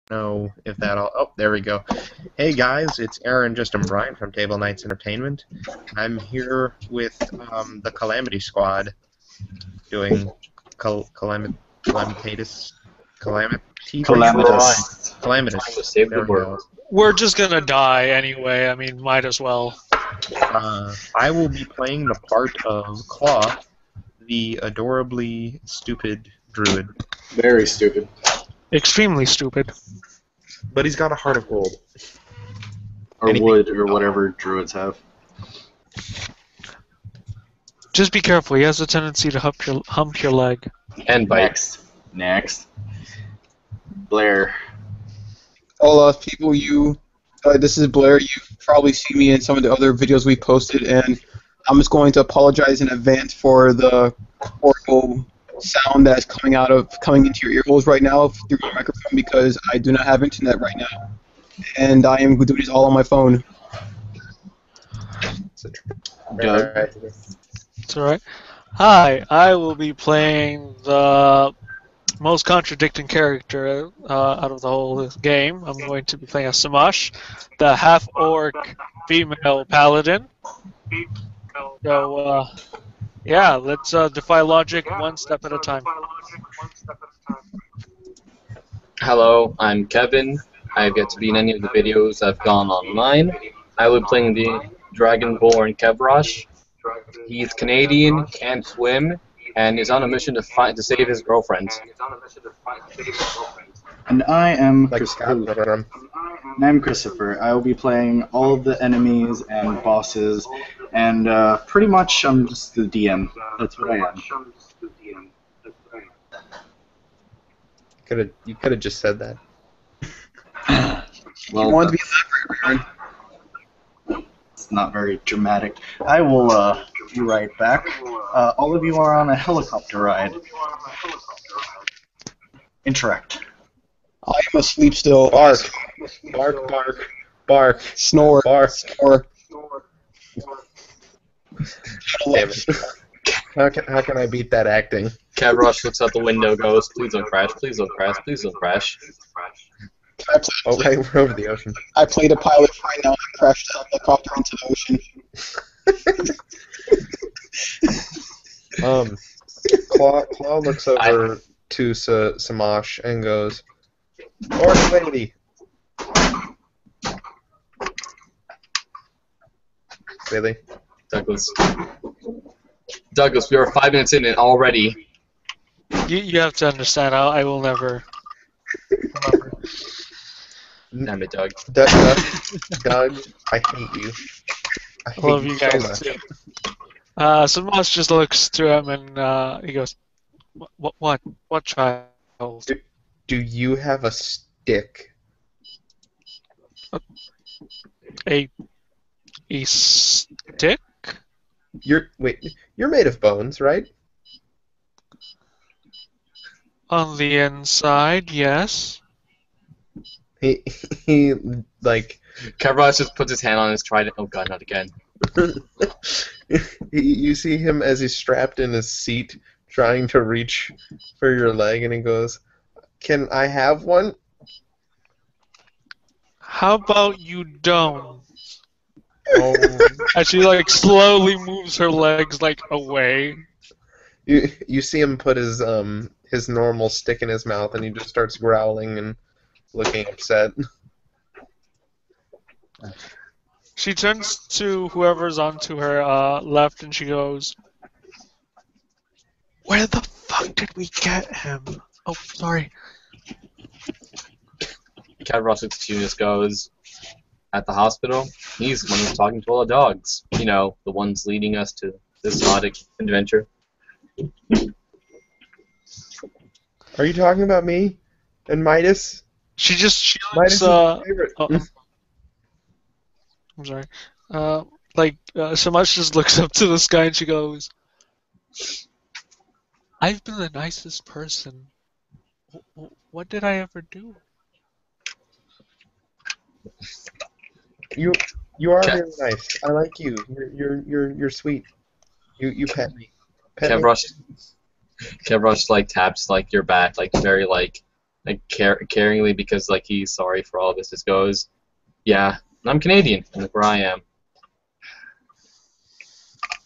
know if that'll... Oh, there we go. Hey guys, it's Aaron and Brian from Table Knights Entertainment. I'm here with the Calamity Squad doing Calamitous. To save the world. We're just gonna die anyway, I mean, might as well. I will be playing the part of Claw, the adorably stupid druid. Very stupid. Extremely stupid. But he's got a heart of gold. Or wood, or whatever druids have. Just be careful, he has a tendency to hump your leg. And bite. Next. Blair. Hola, people, this is Blair. You've probably seen me in some of the other videos we posted, and I'm just going to apologize in advance for the horrible sound that's coming into your ear holes right now through my microphone, because I do not have internet right now, and I am doing this all on my phone. Doug. It's alright. Hi, I will be playing the most contradicting character out of the whole game. I'm going to be playing as Samash, the half-orc female paladin. So, yeah, let's defy logic one step at a time. Hello, I'm Kevin. I've yet to be in any of the videos I've gone online. I will be playing the Dragonborn Kevrosh. He's Canadian, can't swim, and is on a mission to save his girlfriend. And I am Christopher. And I'm Christopher. I will be playing all of the enemies and bosses, and pretty much I'm just the DM. That's what I am. You could have just said that. Well, You want to be elaborate, Aaron? it's not very dramatic. I will be right back. All of you are on a helicopter ride. Interact. I am asleep still. Bark. Bark, bark, bark. Snore. Bark. Snore. Damn it. How can I beat that acting? Kevrosh looks out the window, goes, "Please don't crash, please don't crash, please don't crash." Oh, hey, we're over the ocean. I played a pilot right now and crashed the helicopter into the ocean. Claw looks over to Samash and goes, "Orc lady." Really? Douglas, we are 5 minutes in and already. You have to understand, I will never remember. Damn it, Doug. Doug, I hate you. I hate Love you guys so much. too. Samash just looks to him and he goes, "What child?" Do you have a stick? A stick? You're made of bones, right? On the inside, yes. He like Kevrosh just puts his hand on his trident. Oh god, not again. you see him as he's strapped in his seat trying to reach for your leg, and he goes, "Can I have one?" How about you don't? Oh. And she like slowly moves her legs like away. You see him put his normal stick in his mouth, and he just starts growling and looking upset. She turns to whoever's onto her left and she goes, "Where the fuck did we get him?" Oh, sorry. Kevrosh looks at you and just goes, "At the hospital, he's the one who's talking to all the dogs. You know, the ones leading us to this odd adventure." Are you talking about me and Midas? She looks, Midas is my favorite. I'm sorry. So much just looks up to the sky and she goes, "I've been the nicest person. What did I ever do?" You are really nice. I like you. You're sweet. You pet me. Kevrosh like taps like your back, like very like like caringly, because like he's sorry for all this. Just goes, yeah, I'm Canadian, and look where I am.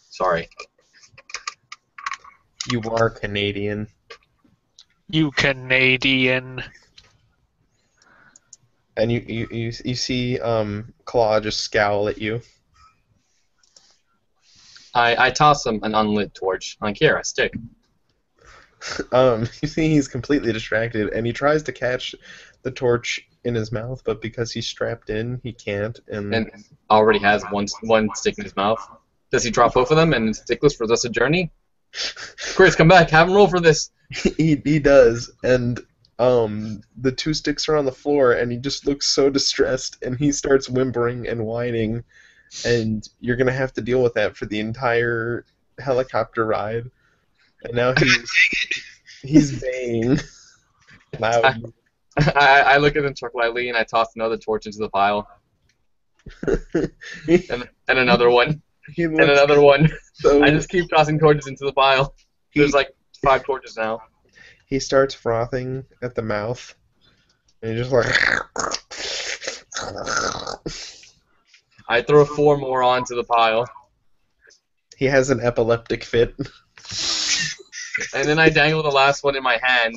Sorry. You are Canadian. You Canadian. And you see Claw just scowl at you. I toss him an unlit torch. I'm like, here, a stick. You see he's completely distracted, and he tries to catch the torch in his mouth, but because he's strapped in, he can't. And already has one stick in his mouth. Does he drop both of them and it's stickless for the rest of the journey? Chris, come back. Have him roll for this. he does, and the 2 sticks are on the floor, and he just looks so distressed, and he starts whimpering and whining, and you're gonna have to deal with that for the entire helicopter ride. And now he's baying loud. I look at him lightly and I toss another torch into the pile. and another one. And another one. So I just keep tossing torches into the pile. There's like 5 torches now. He starts frothing at the mouth, and he's just like. I throw 4 more onto the pile. He has an epileptic fit. And then I dangle the last one in my hand,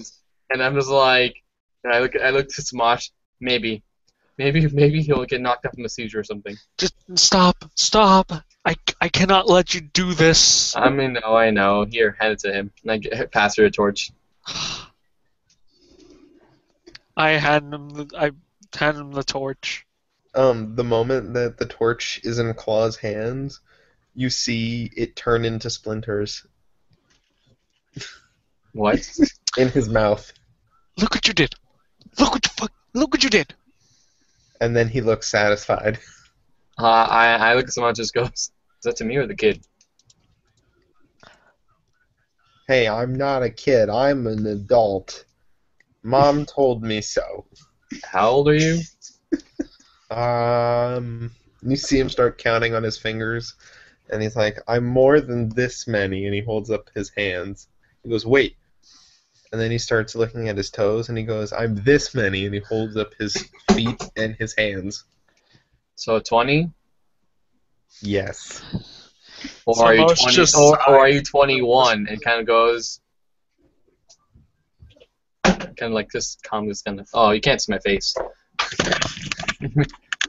and I'm just like, and I look to Smosh. Maybe he'll get knocked up from a seizure or something. Just stop. I cannot let you do this. I know. Here, hand it to him. And I pass her a torch. I hand him the torch. The moment that the torch is in Claw's hands, you see it turn into splinters. What? In his mouth. Look what you did. Look what you did. And then he looks satisfied. I look at someone and just goes, is that to me or the kid? Hey, I'm not a kid. I'm an adult. Mom told me so. How old are you? You see him start counting on his fingers, and he's like, I'm more than this many, and he holds up his hands. He goes, wait. And then he starts looking at his toes, and he goes, I'm this many, and he holds up his feet and his hands. So 20? Yes. Or So are you most 20? just Or are you 21? And kind of goes, kind of like this, calm, this kind of. Oh, you can't see my face.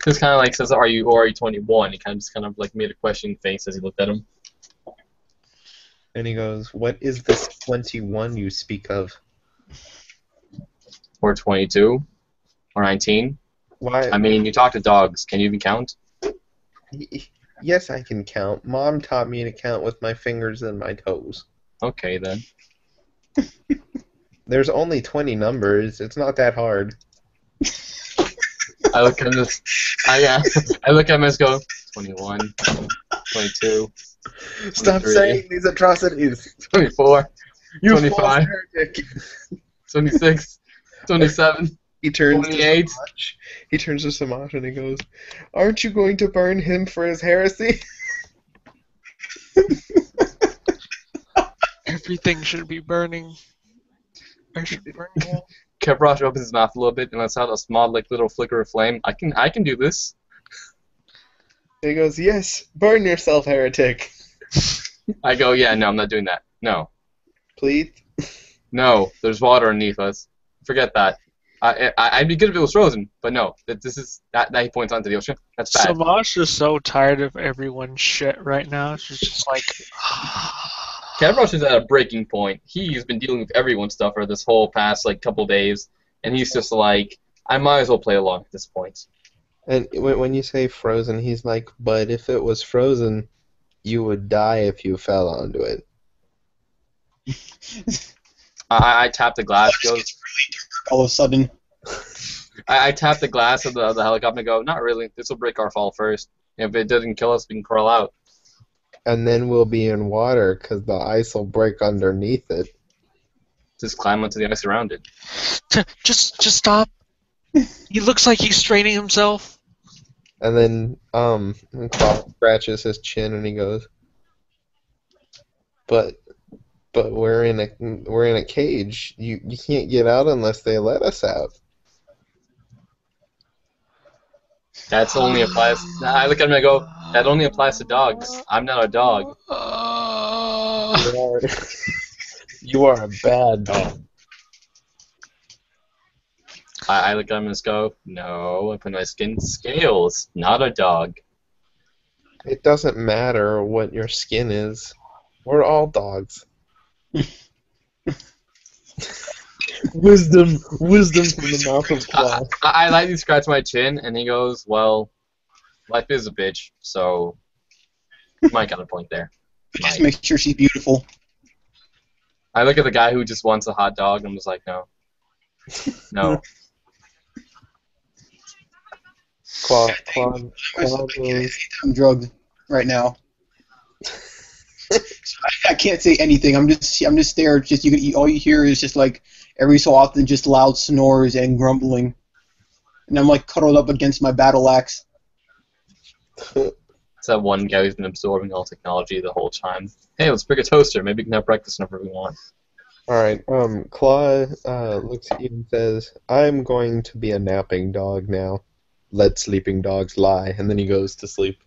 Just kind of like says, are you 21? He kind of like made a questioning face as he looked at him. And he goes, what is this 21 you speak of? Or 22? Or 19? Why? I mean, you talk to dogs. Can you even count? Yes, I can count. Mom taught me to count with my fingers and my toes. Okay, then. There's only 20 numbers. It's not that hard. I look at this. I look at him and go, 21, 22. Stop 23. saying these atrocities. 24, You 25. false heretic. 26, 27, He turns 28. to Samaj. He turns to Samaj and he goes, aren't you going to burn him for his heresy? Everything should be burning. I should be burning all. Kevrosh opens his mouth a little bit and lets out a small, like, little flicker of flame. I can do this. He goes, yes, burn yourself, heretic. I go, yeah, no, I'm not doing that. No. Please? No, there's water underneath us. Forget that. I'd be good if it was frozen, but no. This is that he points onto the ocean. That's bad. Samash is so tired of everyone's shit right now. She's just like, Kevrosh is at a breaking point. He's been dealing with everyone's stuff for this whole past like couple days, and he's just like, I might as well play along at this point. And when you say frozen, he's like, but if it was frozen, you would die if you fell onto it. I tap the glass. Goes. All of a sudden. I tap the glass of the helicopter and go, not really. This will break our fall first. If it doesn't kill us, we can crawl out. And then we'll be in water because the ice will break underneath it. Just climb onto the ice around it. just stop. He looks like he's straining himself. And then Claw scratches his chin and he goes, but But we're in a cage. You can't get out unless they let us out. That's only applies. I look at him and I go, that only applies to dogs. I'm not a dog. You are, you are a bad dog. I look at him and just go, no, I put my skin scales, not a dog. It doesn't matter what your skin is. We're all dogs. Wisdom from the mouth of Claw. I lightly scratch my chin, and he goes, well, life is a bitch, so Mike got a point there. Just make sure she's beautiful. I look at the guy who just wants a hot dog, and I'm just like, no. No. Claw I'm drugged right now. I can't say anything. I'm just there. Just all you hear is just like every so often just loud snores and grumbling, and I'm like cuddled up against my battle axe. It's that one guy who's been absorbing all technology the whole time. Hey, let's bring a toaster. Maybe we can have breakfast whenever we want. Alright, Claw looks at you and says, I'm going to be a napping dog now. Let sleeping dogs lie. And then he goes to sleep.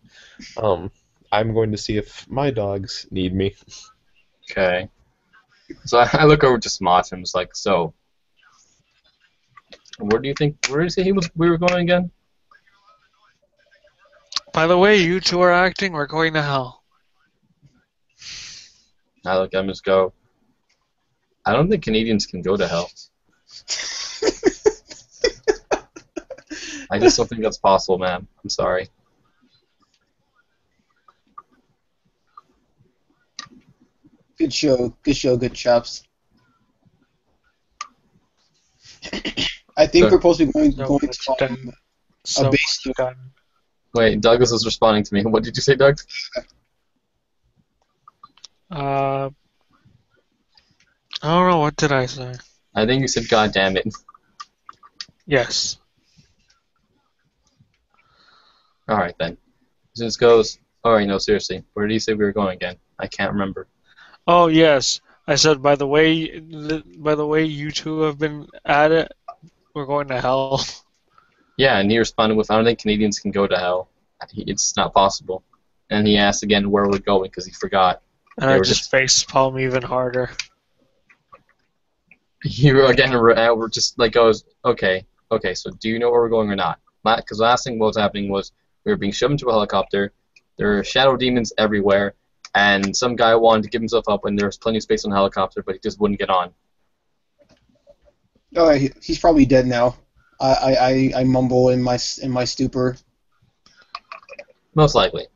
I'm going to see if my dogs need me. Okay. So I look over to Smot and I'm just like, so, where did you say we were going again? By the way you two are acting, we're going to hell. I look at him and just go, I don't think Canadians can go to hell. I just don't think that's possible, ma'am. I'm sorry. Good show, good chops. I think we're supposed to be going from a base to... Wait, Douglas is responding to me. What did you say, Doug? I don't know, what did I say? I think you said, God damn it. Yes. Alright then. Just goes, alright, no, seriously. Where did you say we were going again? I can't remember. Oh yes, I said by the way you two have been at it, we're going to hell. Yeah, and he responded with, I don't think Canadians can go to hell. It's not possible. And he asked again where we're going because he forgot. And I just facepalm even harder. You again were just like goes, okay, so do you know where we're going or not? Because the last thing what was happening was we were being shoved into a helicopter, there are shadow demons everywhere, and some guy wanted to give himself up and there was plenty of space on the helicopter, but he just wouldn't get on. Oh, he's probably dead now. I mumble in my stupor. Most likely.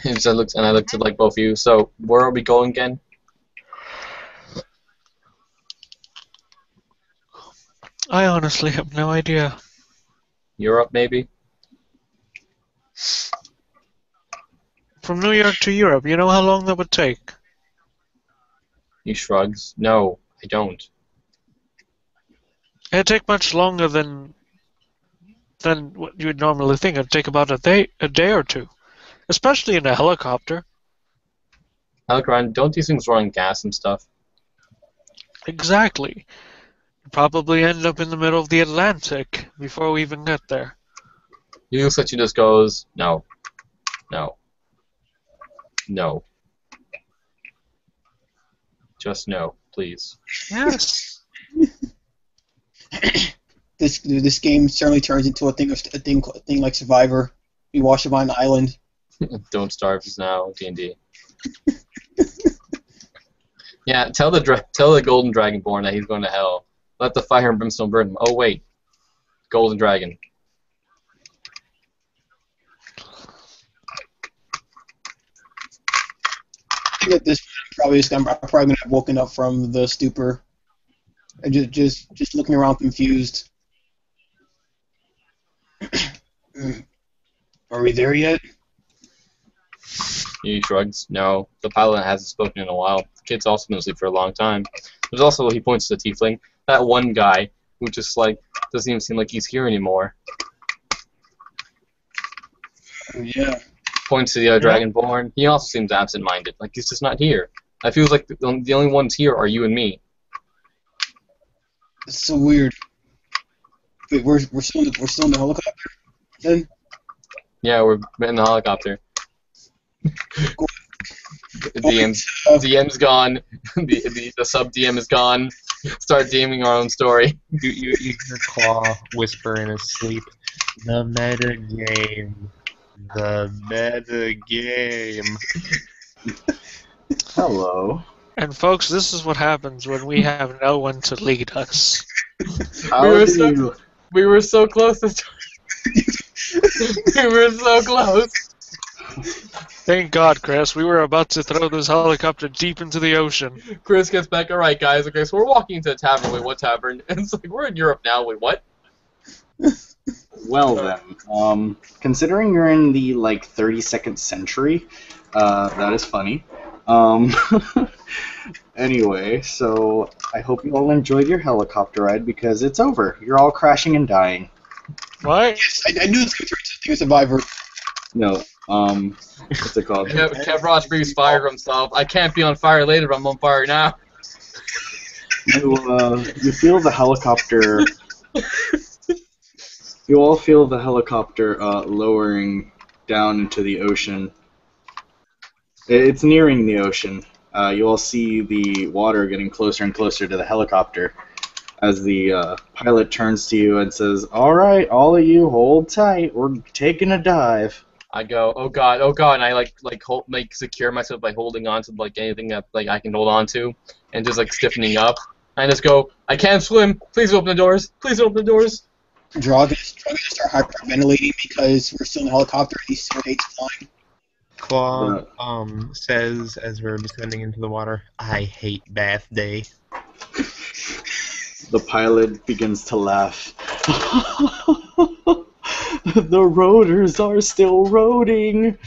And I looked at like both of you. So where are we going again? I honestly have no idea. Europe, maybe? From New York to Europe, you know how long that would take? He shrugs. No, I don't. It'd take much longer than what you would normally think. It'd take about a day or two, especially in a helicopter. Alcaran, don't these things run on gas and stuff? Exactly. You'd probably end up in the middle of the Atlantic before we even get there. He looks at you and just goes, no. Just no, please. Yes. This game certainly turns into a thing like Survivor. You wash up on an island. Don't starve us now, D&D. Yeah, tell the Golden Dragonborn that he's going to hell. Let the fire and brimstone burn him. Oh wait, Golden Dragon. At this point, I'm probably gonna have woken up from the stupor, and just looking around confused. Are we there yet? He shrugs. No, the pilot hasn't spoken in a while. The kid's also been asleep for a long time. There's also, he points to the tiefling, that one guy who just like doesn't even seem like he's here anymore. Yeah. Points to the other Dragonborn. He also seems absent-minded, like he's just not here. I feel like the only ones here are you and me. It's so weird. Wait, we're still in the helicopter then? Yeah, we're in the helicopter. DM's gone. The sub DM is gone. Start DMing our own story. You hear Claw whisper in his sleep, "The meta game. The meta game." Hello. And folks, this is what happens when we have no one to lead us. We were so close this time. We were so close. Thank God, Chris. We were about to throw this helicopter deep into the ocean. Chris gets back. All right, guys. Okay, so we're walking into a tavern. Wait, what tavern? And it's like we're in Europe now. Wait, what? Well then, considering you're in the 32nd century, that is funny. Anyway, so I hope you all enjoyed your helicopter ride because it's over. You're all crashing and dying. What? Yes, I knew this was going to Survivor. No, what's it called? Kev Ross breathes fire himself. I can't be on fire later, but I'm on fire now. You feel the helicopter. You all feel the helicopter lowering down into the ocean. It's nearing the ocean. You all see the water getting closer and closer to the helicopter as the pilot turns to you and says, "All right, all of you, hold tight. We're taking a dive." I go, oh god, and I secure myself by holding on to anything that I can hold on to, and just stiffening up. I just go, I can't swim. Please open the doors. Please open the doors. Draw gonna start hyperventilating because we're still in the helicopter and he still hates flying. Claw says as we're descending into the water, "I hate bath day." The pilot begins to laugh. The rotors are still roading.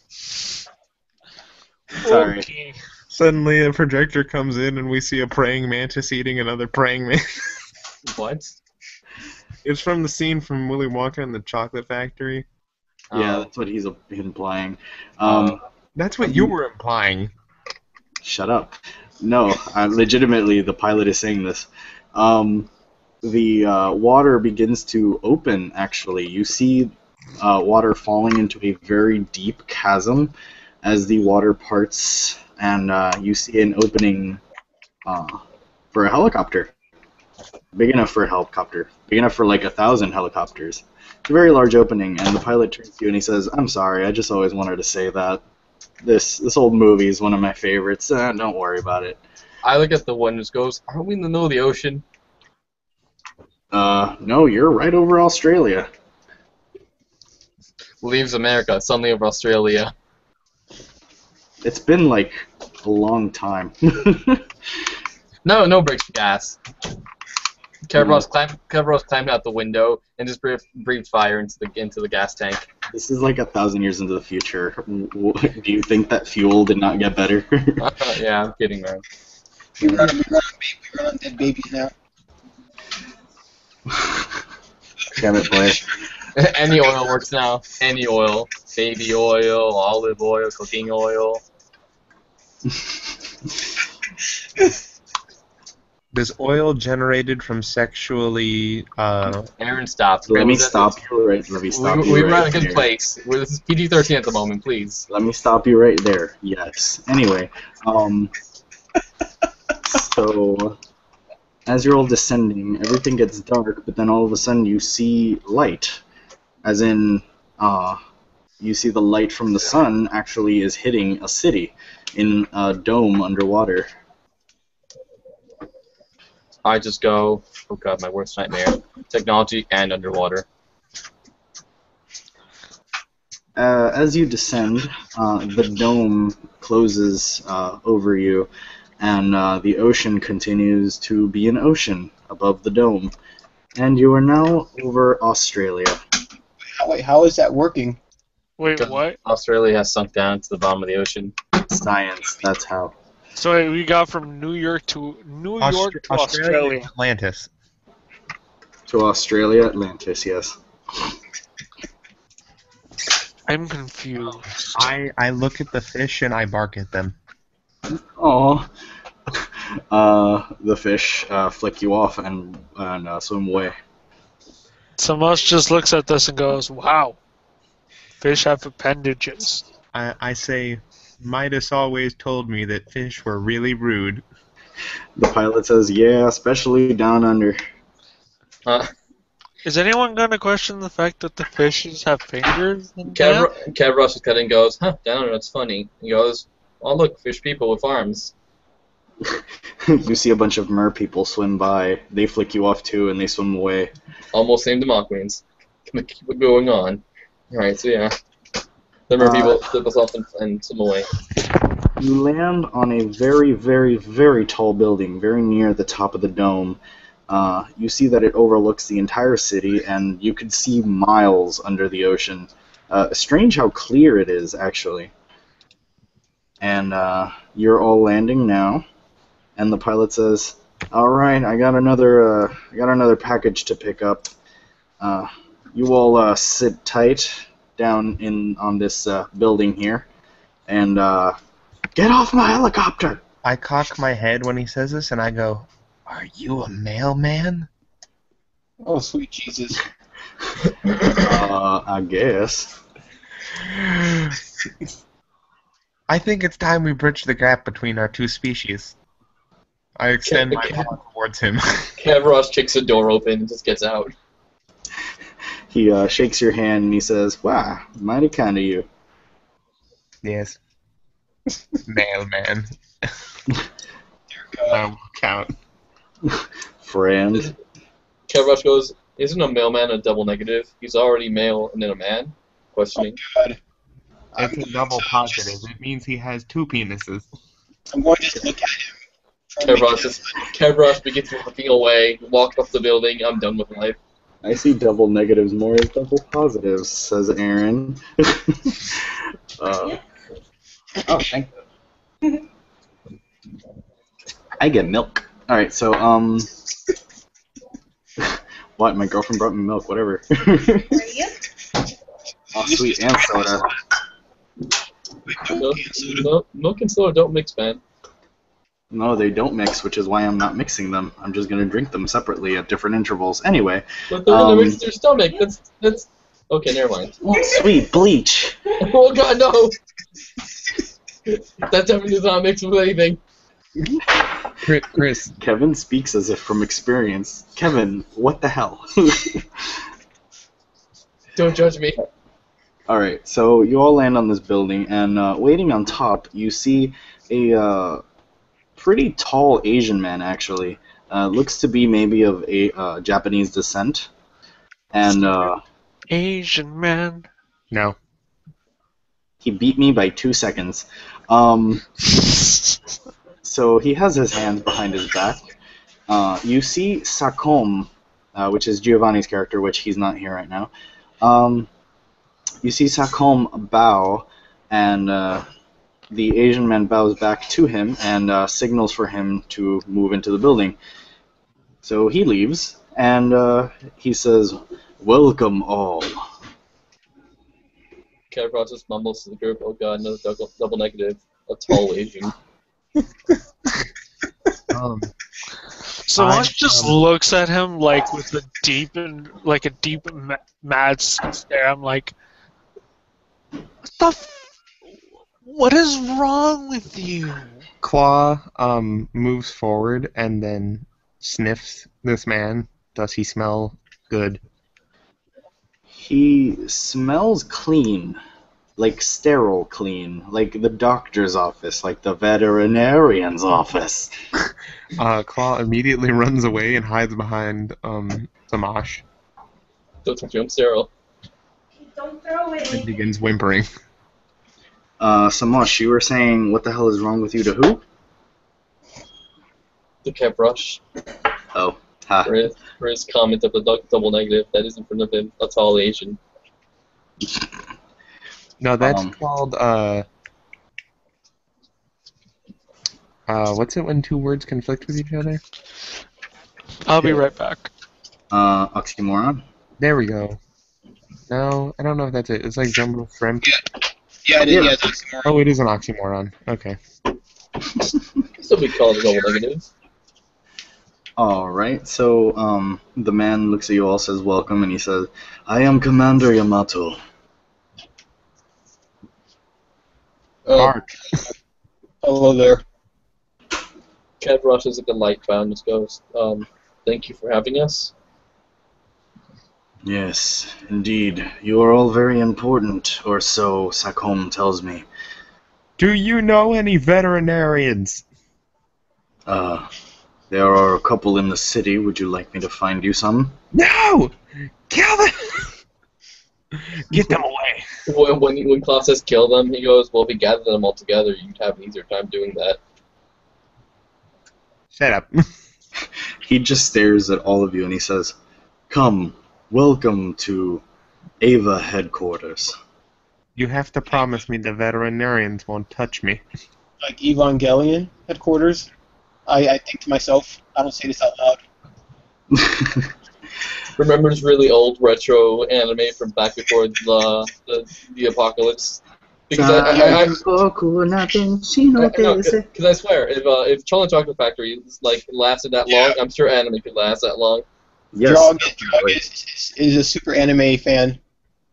Sorry. Okay. Suddenly, a projector comes in, and we see a praying mantis eating another praying mantis. What? It's from the scene from Willy Wonka and the Chocolate Factory. Yeah, that's what he's implying. That's what you were implying. Shut up. No, legitimately, the pilot is saying this. The water begins to open, actually. You see water falling into a very deep chasm as the water parts, and you see an opening for a helicopter. Big enough for a helicopter. Big enough for 1,000 helicopters. It's a very large opening, and the pilot turns to you and he says, "I'm sorry, I just always wanted to say that. This old movie is one of my favorites. Don't worry about it." I look at the one and goes, "Aren't we in the middle of the ocean?" No, you're right over Australia. Leaves America, suddenly over Australia. It's been a long time. No brakes for gas. Kevros climbed out the window and just breathed fire into the gas tank. This is 1,000 years into the future. Do you think that fuel did not get better? Yeah, I'm kidding, man. We run on dead babies now. Damn it, boy. Any oil works now. Any oil. Baby oil, olive oil, cooking oil. Does oil generated from sexually Aaron, stop. Let me stop you right. Let me stop you We're right at a good there. place. This is PG-13 at the moment, please. Let me stop you right there. Yes. Anyway, so as you're all descending, everything gets dark, but then all of a sudden you see light, as in, you see the light from the sun actually is hitting a city in a dome underwater. I just go, oh god, my worst nightmare. Technology and underwater. As you descend, the dome closes over you, and the ocean continues to be an ocean above the dome. And you are now over Australia. Wait, how is that working? Wait, what? Australia has sunk down to the bottom of the ocean. Science, that's how. So we got from New York to Australia. Atlantis. To Australia, Atlantis, yes. I'm confused. I look at the fish and I bark at them. Oh. The fish flick you off and swim away. Samash just looks at this and goes, "Wow, fish have appendages." I say, Midas always told me that fish were really rude. The pilot says, "Yeah, especially down under." Is anyone going to question the fact that the fishes have fingers? Kev Rush is cutting and goes, huh, down, that's funny. He goes, oh look, fish people with arms. You see a bunch of mer people swim by. They flick you off too, and they swim away. Almost same Demon Queens. Gonna keep it going on. Alright, so yeah. The mer people flip us off and swim away. You land on a very, very, very tall building, very near the top of the dome. You see that it overlooks the entire city, and you could see miles under the ocean. Strange how clear it is, actually. And you're all landing now, and the pilot says, "All right, I got another package to pick up. You all sit tight down on this building here, and get off my helicopter." I cock my head when he says this, and I go, "Are you a mailman?" Oh, sweet Jesus. I guess. I think it's time we bridge the gap between our two species. I extend my arm towards him. Kev Rush kicks the door open and just gets out. He shakes your hand and he says, "Wow, mighty kind of you." Yes. Mailman. I will count. Friend. Kev Rush goes, isn't a mailman a double negative? He's already male and then a man? Questioning. God. It's a double positive. It means he has two penises. I'm going to just look at him. Kev Rush begins walking away, walks off the building, I'm done with life. I see double negatives more as double positives, says Aaron. Oh, thank you. I get milk. Alright, so, what? My girlfriend brought me milk, whatever. Oh, sweet, and soda. Milk and soda don't mix, man. No, they don't mix, which is why I'm not mixing them. I'm just gonna drink them separately at different intervals. Anyway. But they're gonna mix your stomach. That's... Okay, never mind. Oh, sweet, bleach. Oh god, no! That definitely does not mix with anything. Chris. Kevin speaks as if from experience. Kevin, what the hell? Don't judge me. Alright, so you all land on this building, and waiting on top, you see a pretty tall Asian man, actually. Looks to be maybe of a Japanese descent. And, Asian man. No. he beat me by 2 seconds. So he has his hands behind his back. You see Sakom, which is Giovanni's character, which he's not here right now. You see Sakom bow, and the Asian man bows back to him and signals for him to move into the building. So he leaves, and he says, "Welcome all." Kev Rush just mumbles to the group, oh god, another double negative. A tall Asian. So Ash just looks at him like with a deep mad stare. I'm like, what is wrong with you? Claw moves forward and then sniffs this man. Does he smell good? He smells clean. Like sterile clean. Like the doctor's office. Like the veterinarian's office. Claw immediately runs away and hides behind Samash. Don't touch you, I'm sterile. Don't throw it. And begins whimpering. Samash, you were saying what the hell is wrong with you to who? The Kev Rush. Oh. Ha. For his comment of the double negative, that is in front of him. A tall Asian. No, that's called, what's it when two words conflict with each other? I'll be right back. Oxymoron? There we go. No, I don't know if that's it. It's like jumbo shrimp. Yeah, it is. Yeah, it's oxymoron. Oh, it is an oxymoron. Okay. Still be called a double negative. Alright, so the man looks at you all, says welcome, and he says, I am Commander Yamato. Mark. Hello there. Kev rushes like a light bound, just goes, thank you for having us. Yes, indeed. You are all very important, or so Sakom tells me. Do you know any veterinarians? There are a couple in the city. Would you like me to find you some? No! Kill them! Get them away! When Klaus says kill them, he goes, well, if we gather them all together, you'd have an easier time doing that. Shut up. He just stares at all of you and he says, come, welcome to Ava headquarters. You have to promise me the veterinarians won't touch me. Like Evangelion headquarters. I think to myself, I don't say this out loud. Remember this really old retro anime from back before the apocalypse? Because I swear, if Chocolate Chocolate Factory lasted that long, I'm sure anime could last that long. Yes, Drog is a super anime fan.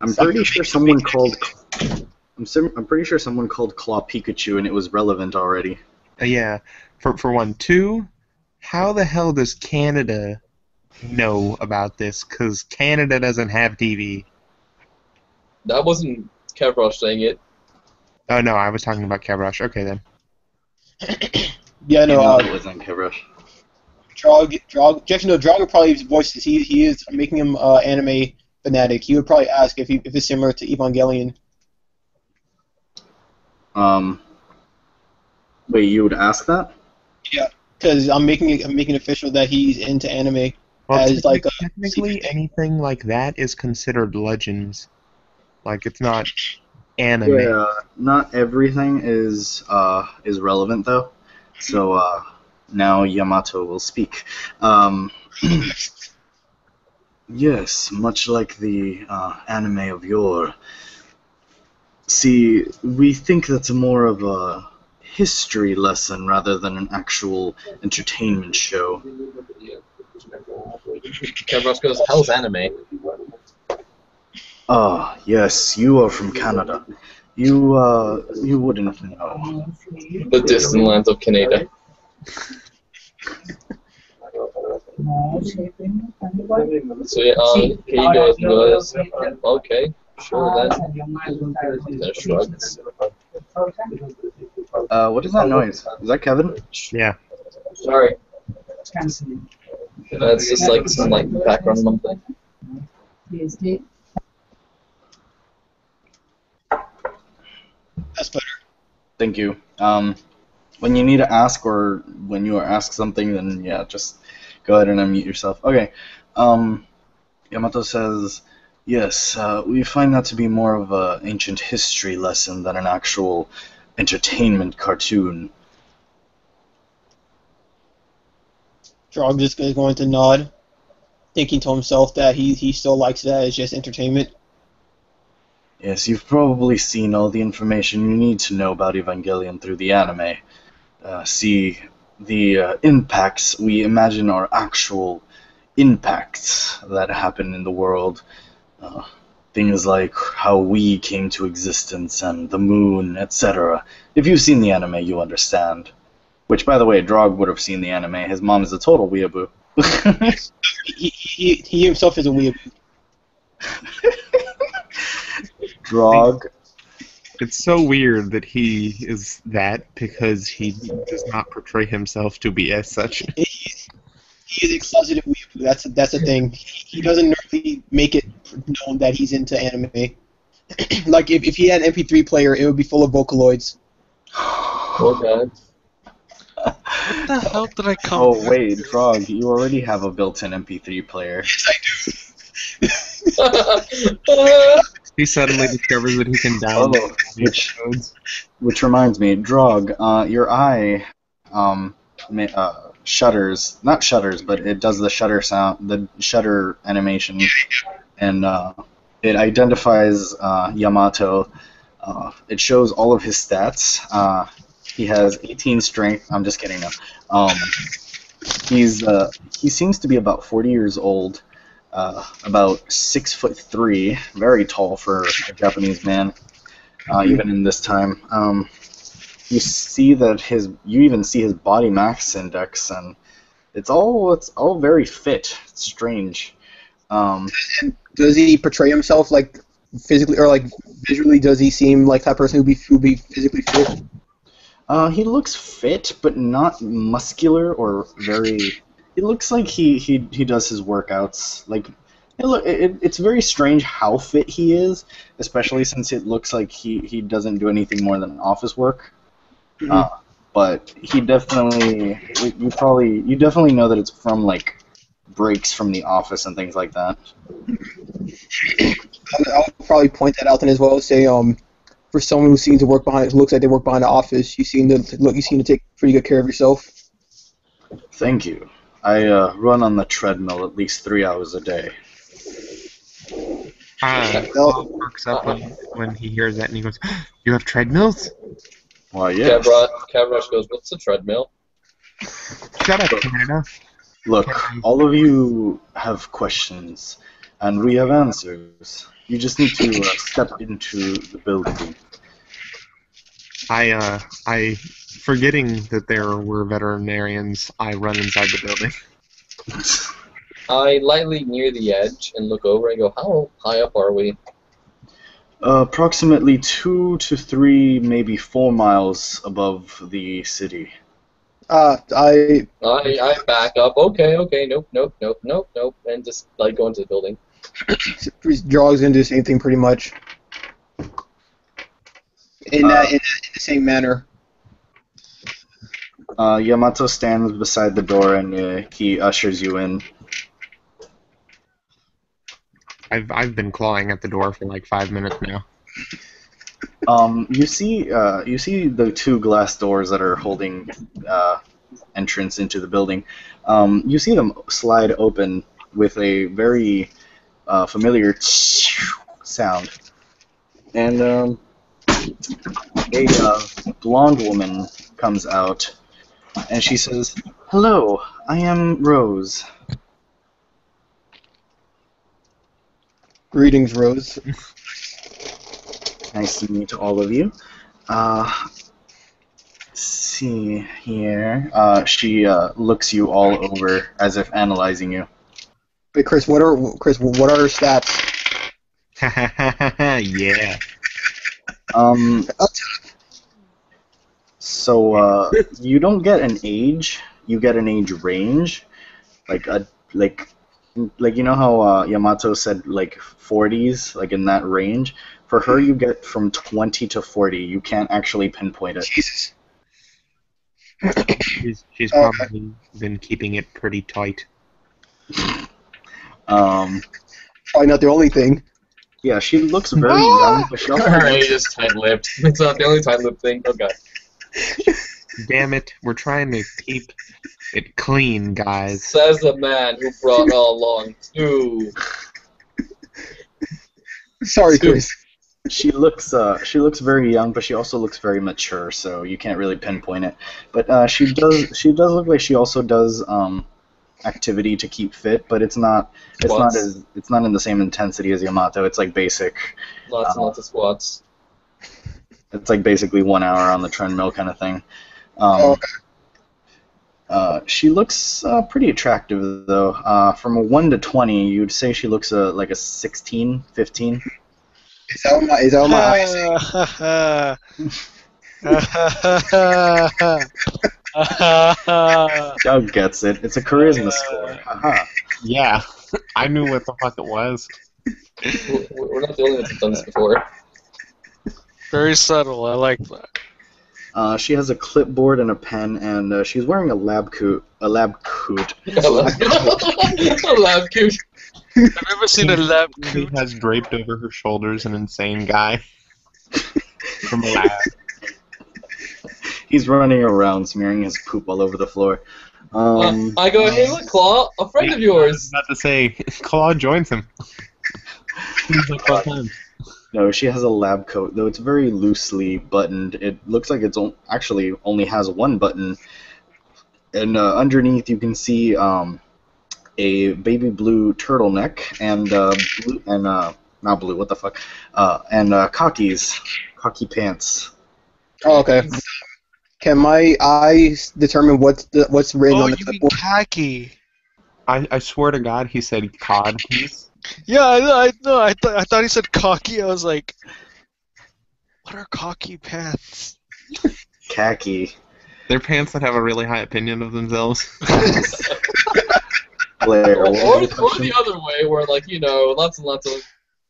I'm pretty sure someone called. I'm pretty sure someone called Claw Pikachu, and it was relevant already. Yeah, for one. Two, how the hell does Canada know about this? Because Canada doesn't have TV. That wasn't Kevrosh saying it. Oh no, I was talking about Cabrush. Okay then. Yeah, no. It wasn't Kevrush. Drog. Jeff, Drog would probably voice this. He is making him anime fanatic. He would probably ask if it's similar to Evangelion. Wait, you would ask that? Yeah, because I'm making it official that he's into anime. Well, as like technically, anything like that is considered legends. Like it's not anime. Yeah, not everything is relevant though. So now Yamato will speak. Yes, much like the anime of yore. See, we think that's more of a history lesson rather than an actual entertainment show. Kevrosh goes, hell's anime? Ah, yes, you are from Canada. You wouldn't know. The distant lands of Canada. So yeah, he goes, okay, sure then. Shrugs. What is that noise? Is that Kevin? Yeah. Sorry. That's just like some background something. That's better. Thank you. When you need to ask or when you are asked something, then yeah, just go ahead and unmute yourself. Okay. Yamato says, yes, we find that to be more of an ancient history lesson than an actual entertainment cartoon. Drog just is going to nod, thinking to himself that he still likes that as just entertainment. Yes, you've probably seen all the information you need to know about Evangelion through the anime. See, the impacts we imagine are actual impacts that happen in the world. Things like how we came to existence and the moon, etc. If you've seen the anime, you understand. Which, by the way, Drog would have seen the anime. His mom is a total weeaboo. he himself is a weeaboo. Drog. It's so weird that he is that because he does not portray himself to be as such. He is a closeted weeaboo. That's the thing. He doesn't normally make it known that he's into anime. Like if he had an MP3 player, it would be full of Vocaloids. Okay. What the hell did I come? Oh wait, Drog, you already have a built-in MP3 player. Yes, I do. He suddenly discovers that he can download Which reminds me, Drog, your eye shudders, not shudders, but it does the shutter sound, the shutter animation, and it identifies Yamato. It shows all of his stats. He has 18 strength. I'm just kidding. No. He seems to be about 40 years old, about 6'3", very tall for a Japanese man, even in this time. You see that you even see his body mass index, and it's all very fit. It's strange. Does he portray himself like physically or like visually? Does he seem like that person who'd be physically fit? He looks fit, but not muscular or very. It looks like he does his workouts. Like, it's very strange how fit he is, especially since it looks like he doesn't do anything more than office work. But he definitely, you definitely know that it's from like breaks from the office and things like that. I'll probably point that out then as well. Say, for someone who seems to work behind, looks like they work behind the office, you seem to take pretty good care of yourself. Thank you. I run on the treadmill at least 3 hours a day. Paul perks up when he hears that, and he goes, "You have treadmills?" Why, yes. Cavrush goes, "What's a treadmill?" Shut up, Canada. Look, all of you have questions, and we have answers. You just need to step into the building. I forgetting that there were veterinarians, I run inside the building. I lightly near the edge and look over and go, "How high up are we?" Approximately 2 to 3, maybe 4 miles above the city. I back up. Okay, nope, and just like go into the building. jogs into the same thing pretty much. In the same manner. Yamato stands beside the door and he ushers you in. I've been clawing at the door for like 5 minutes now. You see the 2 glass doors that are holding entrance into the building. You see them slide open with a very familiar sound, and a blonde woman comes out, and she says, "Hello, I am Rose." Greetings, Rose. Nice to meet all of you. See here. She looks you all over as if analyzing you. Wait, Chris, what are her stats? Yeah. So you don't get an age. You get an age range, like you know how Yamato said like 40s, like in that range. For her, you get from 20 to 40. You can't actually pinpoint it. Jesus. She's probably been keeping it pretty tight. Probably not the only thing. Yeah, she looks very young, but she also Her age is tight-lipped. It's not the only tight-lipped thing. Oh god. Damn it, we're trying to keep it clean, guys. Says the man who brought all along 2. Sorry, Chris. She looks very young, but she also looks very mature, so you can't really pinpoint it. But she does look like she also does activity to keep fit, but it's not in the same intensity as Yamato. It's like basic. Lots and lots of squats. It's like basically 1 hour on the treadmill kind of thing. She looks pretty attractive though. From a 1 to 20, you'd say she looks like a 16, 15. Is that what my eyes say? Doug gets it. It's a charisma score. Haha. Yeah, I knew what the fuck it was. We're not the only ones who've done this before. Very subtle. I like that. She has a clipboard and a pen, and she's wearing a lab coat. A lab coat. I've never seen a lab He coot. has draped over her shoulders an insane guy from a lab. He's running around smearing his poop all over the floor. I go, "Hey, look, Claw, a friend of yours." I was about to say, Claude joins him. Seems like fun time. No, she has a lab coat, though it's very loosely buttoned. It looks like actually only has one button, and underneath you can see a baby blue turtleneck and blue and not blue. What the fuck? And cocky pants. Oh, okay. Can my eyes determine what's written Oh, on the you mean clipboard? khaki? I swear to God, he said cod piece. Yeah, I know. I thought he said cocky. I was like, what are cocky pants? Khaki. They're pants that have a really high opinion of themselves. Blair, Or, what or, was the or question? the other way, where like lots and lots of.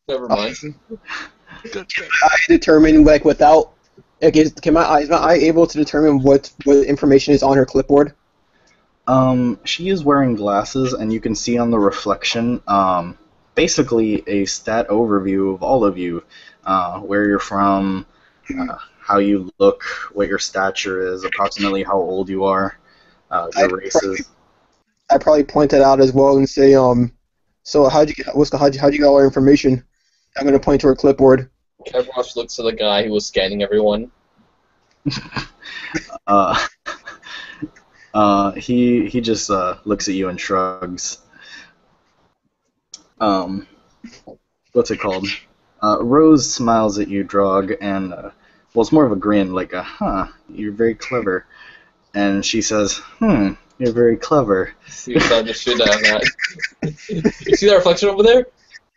Never mind. Good. I determine like without. Like, can my eye able to determine what information is on her clipboard? She is wearing glasses, and you can see on the reflection, basically a stat overview of all of you, where you're from, how you look, what your stature is, approximately how old you are, your races. I probably point that out as well and say, so how'd you get all our information? I'm gonna point to her clipboard. Kevrosh looks to the guy who was scanning everyone. He just looks at you and shrugs. What's it called? Rose smiles at you, Drog, and well, it's more of a grin, like you're very clever. And she says, you're very clever. See the shit out of that. You see that reflection over there?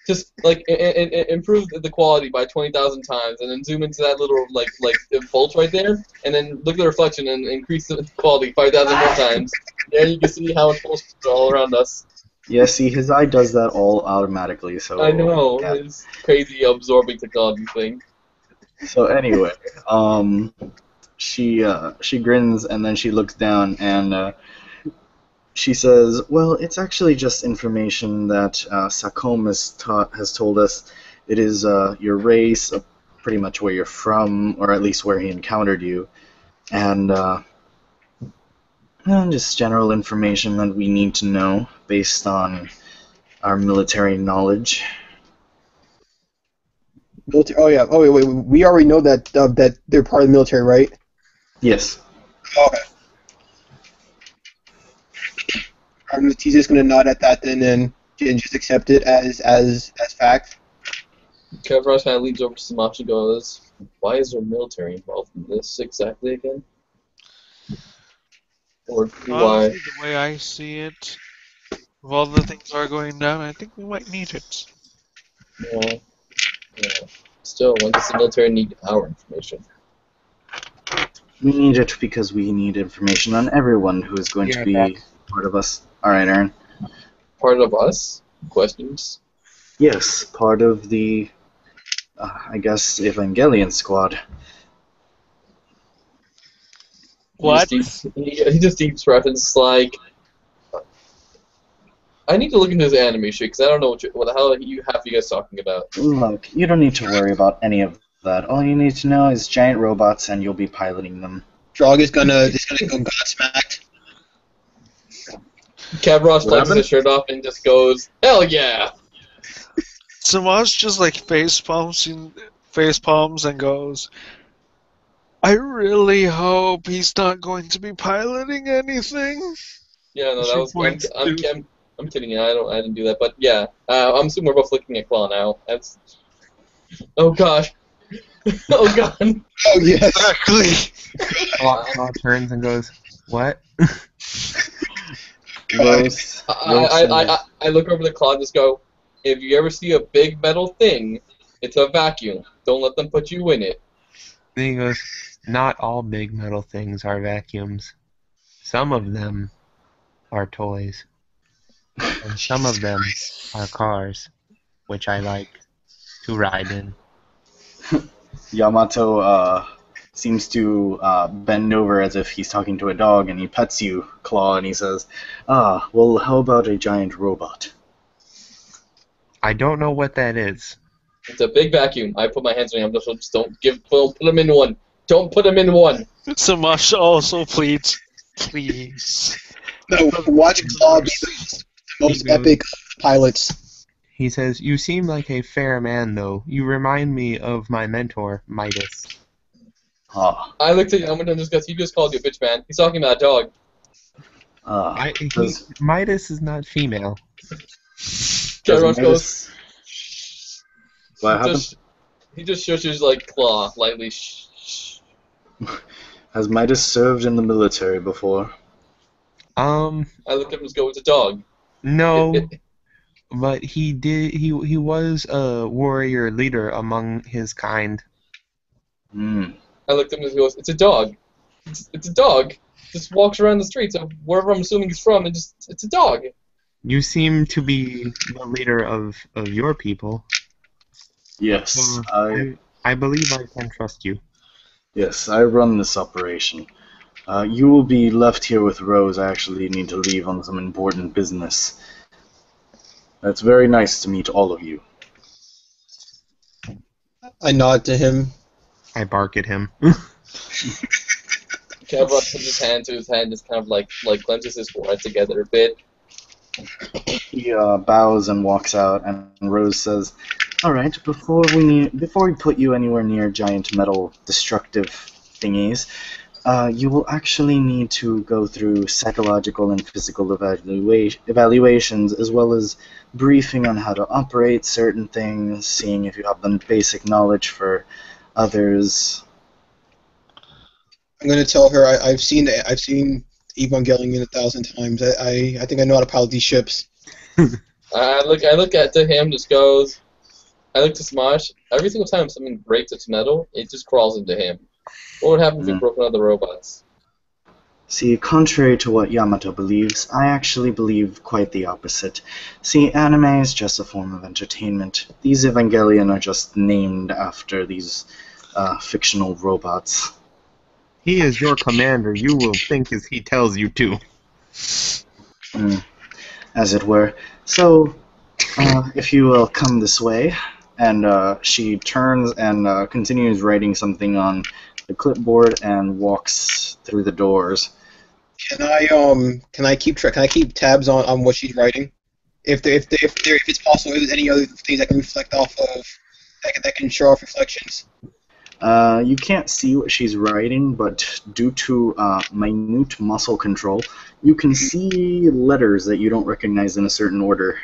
Just like improve the quality by 20,000 times, and then zoom into that little like bolt right there, and then look at the reflection and increase the quality 5,000 more times. There you can see how it's supposed to all around us. Yeah, see, his eye does that all automatically. So I know, yeah. it's crazy absorbing technology thing. So anyway, she grins and then she looks down and she says, "Well, it's actually just information that Sacom has told us. It is your race, pretty much where you're from, or at least where he encountered you, and just general information that we need to know based on our military knowledge." Oh yeah. Oh wait. We already know that that they're part of the military, right? Yes. Okay. He's just gonna nod at that then and just accept it as fact. Kevrosh kind of leads over to Samash and goes, "Why is there military involved in this exactly again? Or why?" Honestly, the way I see it, with all the things that are going down, I think we might need it. Yeah. Still, when does the military need our information? We need it because we need information on everyone who is going to be part of us. Alright, Aaron. Part of us? Questions? Yes, part of the, I guess, Evangelion squad. What? He just deep breath and it's like, I need to look into his anime shit because I don't know what the hell you guys talking about. Look, you don't need to worry about any of that. All you need to know is giant robots and you'll be piloting them. Drog is gonna go godsmacked. Kevrosh flexes his shirt off and just goes, "Hell yeah!" Samash just like face palms and goes, I really hope he's not going to be piloting anything. Yeah, no, that She was. points to- I'm kidding you. I didn't do that, but yeah, I'm assuming we're both looking at Claw now. That's. Oh gosh. Oh god. Oh yes. Exactly. Claw turns and goes, "What?" I look over the Claw and just go, if you ever see a big metal thing, it's a vacuum. Don't let them put you in it. Then he goes, "Not all big metal things are vacuums. Some of them are toys. And some of them are cars, which I like to ride in." Yamato seems to bend over as if he's talking to a dog, and he pets you, Claw, and he says, well, how about a giant robot? I don't know what that is. It's a big vacuum. I put my hands on him. Just don't put him in one. Don't put him in one. Samash also pleads, please. No, watch Claw be the most epic of pilots. He says, "You seem like a fair man, though. You remind me of my mentor, Midas." Ah, I looked at Yamato just because he just called you a bitch, man. He's talking about a dog. does Midas is not female. Kevrosh goes. Midas... What happened? He just shushes like claw lightly. Has Midas served in the military before? Um, I look at him and just go, it's a dog. no, but he did. He was a warrior leader among his kind. Hmm. I looked at him and he goes, it's a dog. It's a dog. Just walks around the streets of wherever I'm assuming he's from, and just it's a dog. You seem to be the leader of your people. Yes, So I believe I can trust you. yes, I run this operation. You will be left here with Rose. I actually need to leave on some important business. It's very nice to meet all of you. I nod to him. I bark at him. Kevrosh puts his hand to his head and just kind of like clenches his forehead together a bit. He bows and walks out, and Rose says, "All right, before we put you anywhere near giant metal destructive thingies, you will actually need to go through psychological and physical evaluations, as well as briefing on how to operate certain things, seeing if you have the basic knowledge for others." I'm gonna tell her I've seen Evangelion 1,000 times. I think I know how to pilot these ships. I look at to him, just goes. I look to Smosh. Every single time something breaks its metal, it just crawls into him. What would happen if we broke other robots? See, contrary to what Yamato believes, I actually believe quite the opposite. See, anime is just a form of entertainment. These Evangelion are just named after these fictional robots. He is your commander. You will think as he tells you to. As it were. So, if you will come this way, and she turns and continues writing something on the clipboard and walks through the doors. Can I keep tabs on what she's writing? If it's possible, if there's any other things I can reflect off of that can show off reflections. You can't see what she's writing, but due to minute muscle control, you can see letters that you don't recognize in a certain order.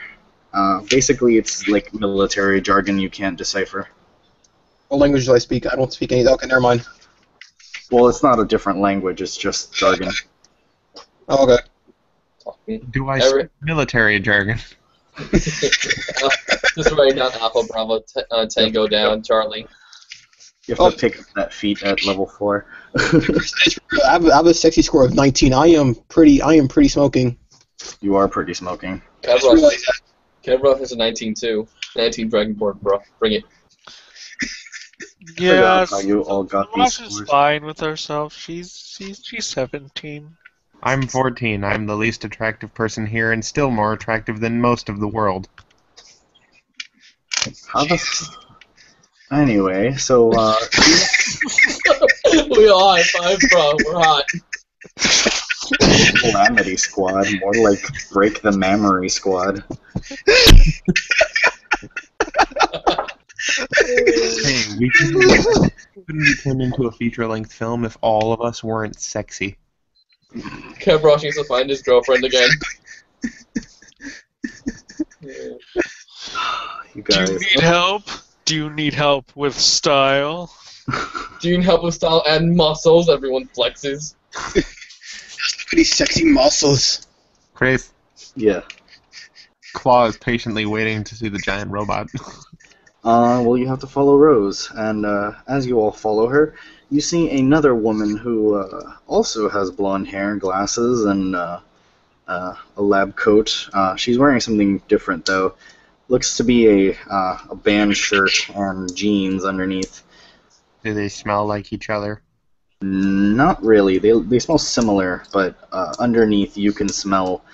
Basically, it's like military jargon you can't decipher. What language do I speak? I don't speak any. Okay, never mind. Well, it's not a different language, it's just jargon. Oh, okay. Do I speak military jargon? Just writing down Alpha Bravo Tango down, Charlie. You have to pick up that feat at level 4. I have a sexy score of 19. I am pretty smoking. You are pretty smoking. Kevroff is a 19 too. 19 Dragonborn, bro. Bring it. Yeah, how you all got these Smosh is scores. fine with herself. She's 17. I'm 14. I'm the least attractive person here, and still more attractive than most of the world. How the Anyway, so We all high five, bro. We're hot. Calamity Squad, more like Break the Mammary Squad. Hey, we couldn't be turned into a feature-length film if all of us weren't sexy. Kevrosh needs to find his girlfriend again. You guys. Do you need help? Do you need help with style? Do you need help with style and muscles? Everyone flexes. Look at these sexy muscles. Chris, Yeah. Claw is patiently waiting to see the giant robot. Well, you have to follow Rose, and as you all follow her, you see another woman who also has blonde hair, glasses, and a lab coat. She's wearing something different, though. Looks to be a band shirt and jeans underneath. Do they smell like each other? Not really. They smell similar, but underneath you can smell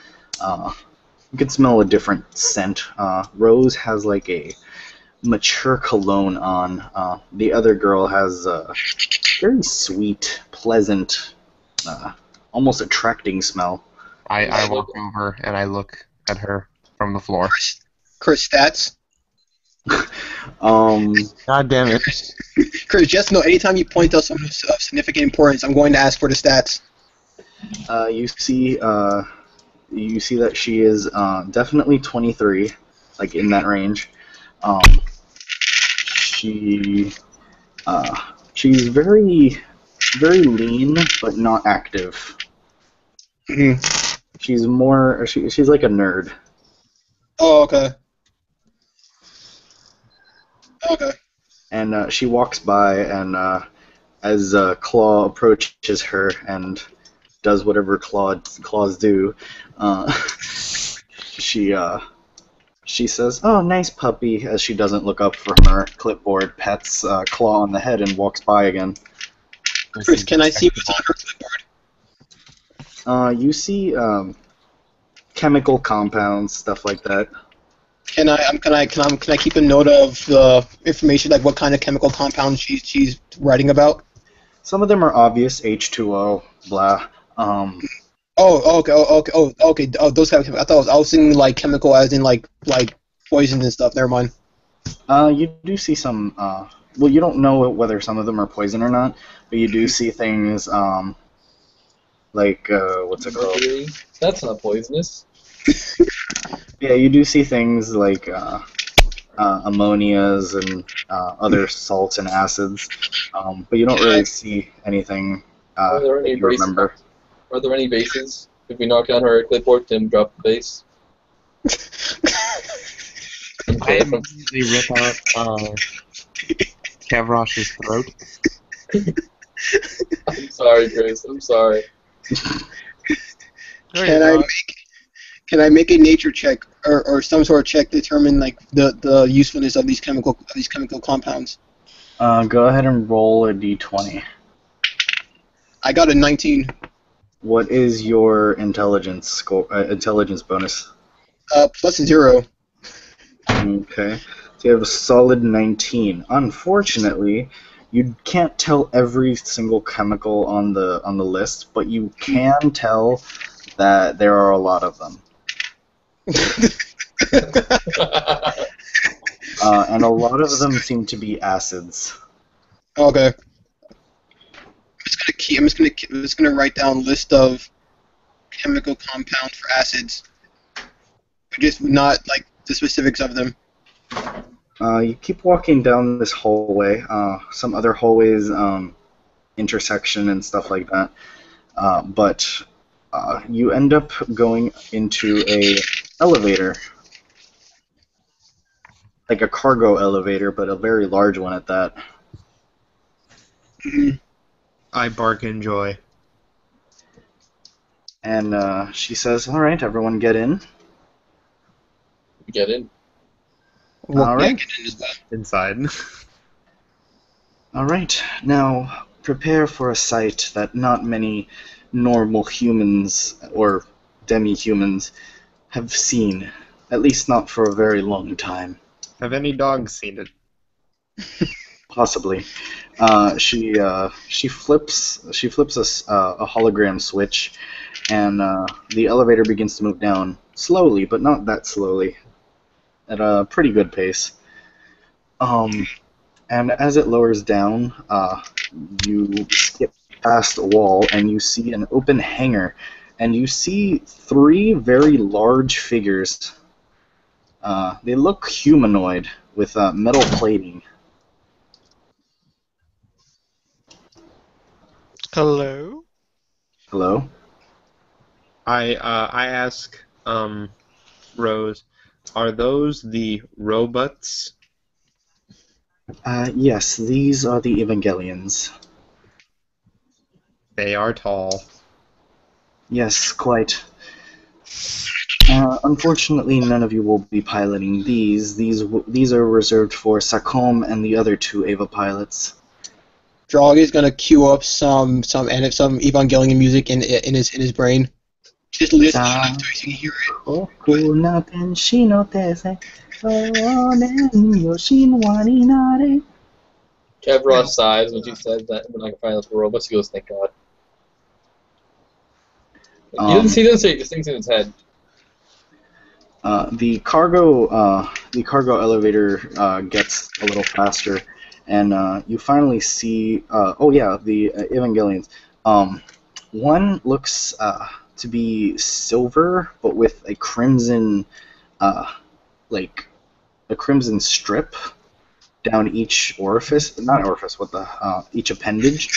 a different scent. Rose has like a mature cologne on. The other girl has a very sweet, pleasant, almost attracting smell. I walk over and I look at her from the floor. Chris, stats. God damn it. Chris, just know anytime you point out something of significant importance, I'm going to ask for the stats. You see that she is definitely 23, like in that range. She she's very very lean but not active. Mhm. She's like a nerd. Oh, okay. Okay. And she walks by, and as Claw approaches her and does whatever claws do, she says, "Oh, nice puppy," as she doesn't look up from her clipboard, pets Claw on the head, and walks by again. Chris, can I see what's on her clipboard? You see chemical compounds, stuff like that. Can I keep a note of the information, like what kind of chemical compounds she's writing about? Some of them are obvious, H2O, blah. Oh, okay. Oh, those kind of chemicals. I was thinking like chemical as in like poison and stuff. Never mind. You do see some. Well, you don't know whether some of them are poison or not, but you do see things like what's it called? Mercury? That's not poisonous. Yeah, you do see things like ammonias and other salts and acids, but you don't really see anything Are there that any you remember. Are there any bases? If we knock down her clipboard, Tim drop the base. I immediately rip out Kevrosh's throat. I'm sorry, Chris. I'm sorry. Can I make a nature check or some sort of check to determine like the usefulness of these chemical compounds? Go ahead and roll a d20. I got a 19. What is your intelligence score? Intelligence bonus? Plus 0. Okay. So you have a solid 19. Unfortunately, you can't tell every single chemical on the list, but you can tell that there are a lot of them. And a lot of them seem to be acids. Okay. I'm just gonna write down list of chemical compounds for acids, but just not like the specifics of them. You keep walking down this hallway. Some other hallways intersection and stuff like that. But you end up going into a elevator, like a cargo elevator, but a very large one at that. I bark in joy. And she says, "All right, everyone, get in." Get in. All right. Get in as well. Inside. All right. Now prepare for a sight that not many normal humans or demi-humans have seen, at least not for a very long time. Have any dogs seen it? Possibly. She flips a hologram switch, and the elevator begins to move down slowly, but not that slowly, at a pretty good pace. And as it lowers down, you skip past a wall, and you see an open hangar, and you see 3 very large figures. They look humanoid with metal plating. Hello? Hello? I ask Rose, are those the robots? Yes, these are the Evangelions. They are tall. Yes, quite. Unfortunately, none of you will be piloting these. These are reserved for Sacom and the other 2 Eva pilots. Drog is gonna cue up some Evangelion music in his brain. Just listen to it so he can hear it. Kevrosh sighs when she says that. When I can find the robots, he goes, "Thank God." He doesn't see them, so he just thinks in his head. The cargo elevator gets a little faster, and you finally see. Oh yeah, the Evangelions. One looks to be silver, but with a crimson, like a crimson strip down each orifice. Not orifice. What the? Each appendage.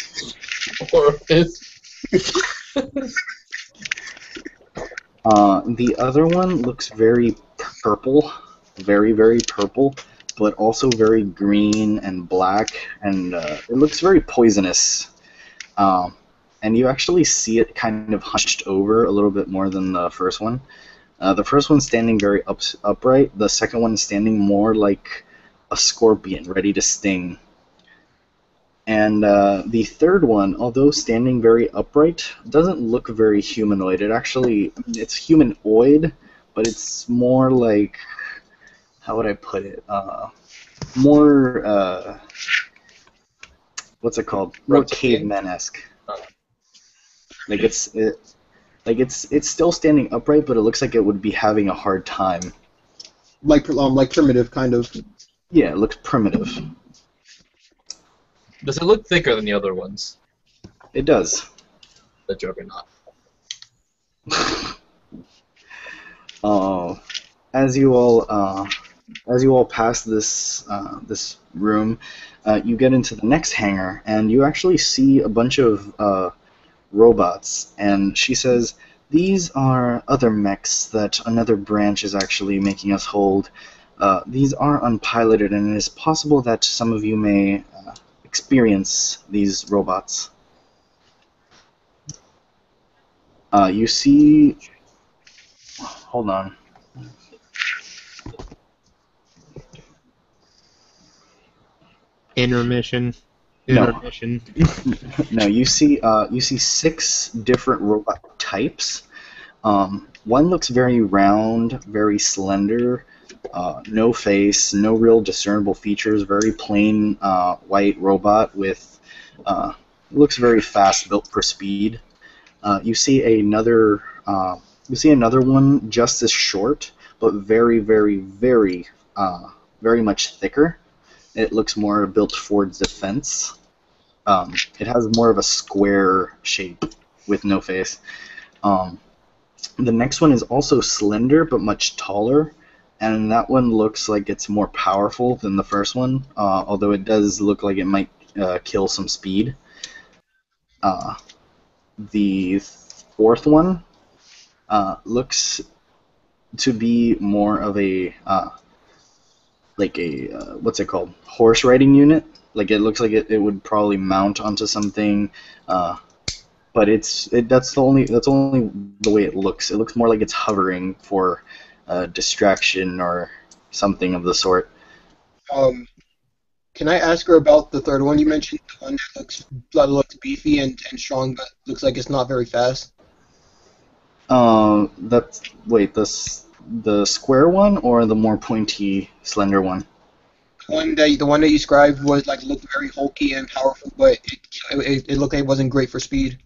Orifice. The other one looks very purple, very, very purple, but also very green and black, and it looks very poisonous. Um, and you actually see it kind of hunched over a little bit more than the first one. The first one's standing very upright, the second one is standing more like a scorpion ready to sting. And the third one, although standing very upright, doesn't look very humanoid. It's humanoid, but it's more like, how would I put it? More, what's it called? More Reptilian? caveman-esque. Like it's still standing upright, but it looks like it would be having a hard time. Like primitive, kind of. Yeah, it looks primitive. Does it look thicker than the other ones? It does. The Juggernaut. As you all pass this room, you get into the next hangar, and you actually see a bunch of robots. And she says, "These are other mechs that another branch is actually making us hold. These are unpiloted, and it is possible that some of you may experience these robots." You see. Hold on. Intermission. No. Intermission. No, you see 6 different robot types. One looks very round, very slender, no face, no real discernible features, very plain white robot with looks very fast, built for speed. You see another one just as short, but very, very, very, very much thicker. It looks more built for defense. It has more of a square shape with no face. The next one is also slender but much taller, and that one looks like it's more powerful than the first one, although it does look like it might kill some speed. The fourth one looks to be more of a what's it called? Horse riding unit. Like it looks like it would probably mount onto something, but that's only the way it looks. It looks more like it's hovering for distraction or something of the sort. Can I ask her about the third one you mentioned? The one that looks beefy and strong, but looks like it's not very fast. The square one or the more pointy, slender one? The one that you described was looked very bulky and powerful, but it looked like it wasn't great for speed.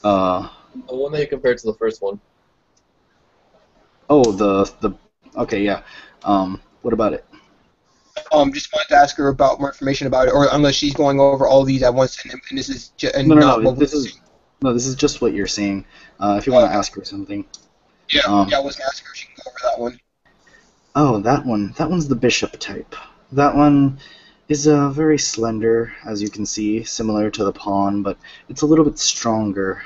The one that you compared to the first one. Oh, okay, yeah. What about it? Just wanted to ask her about more information about it, or unless she's going over all these at once, and this is No. This is just what you're seeing. If you want to ask her something. Yeah, I was gonna ask her if she can go over that one. Oh, that one. That one's the bishop type. That one is very slender, as you can see, similar to the pawn, but it's a little bit stronger.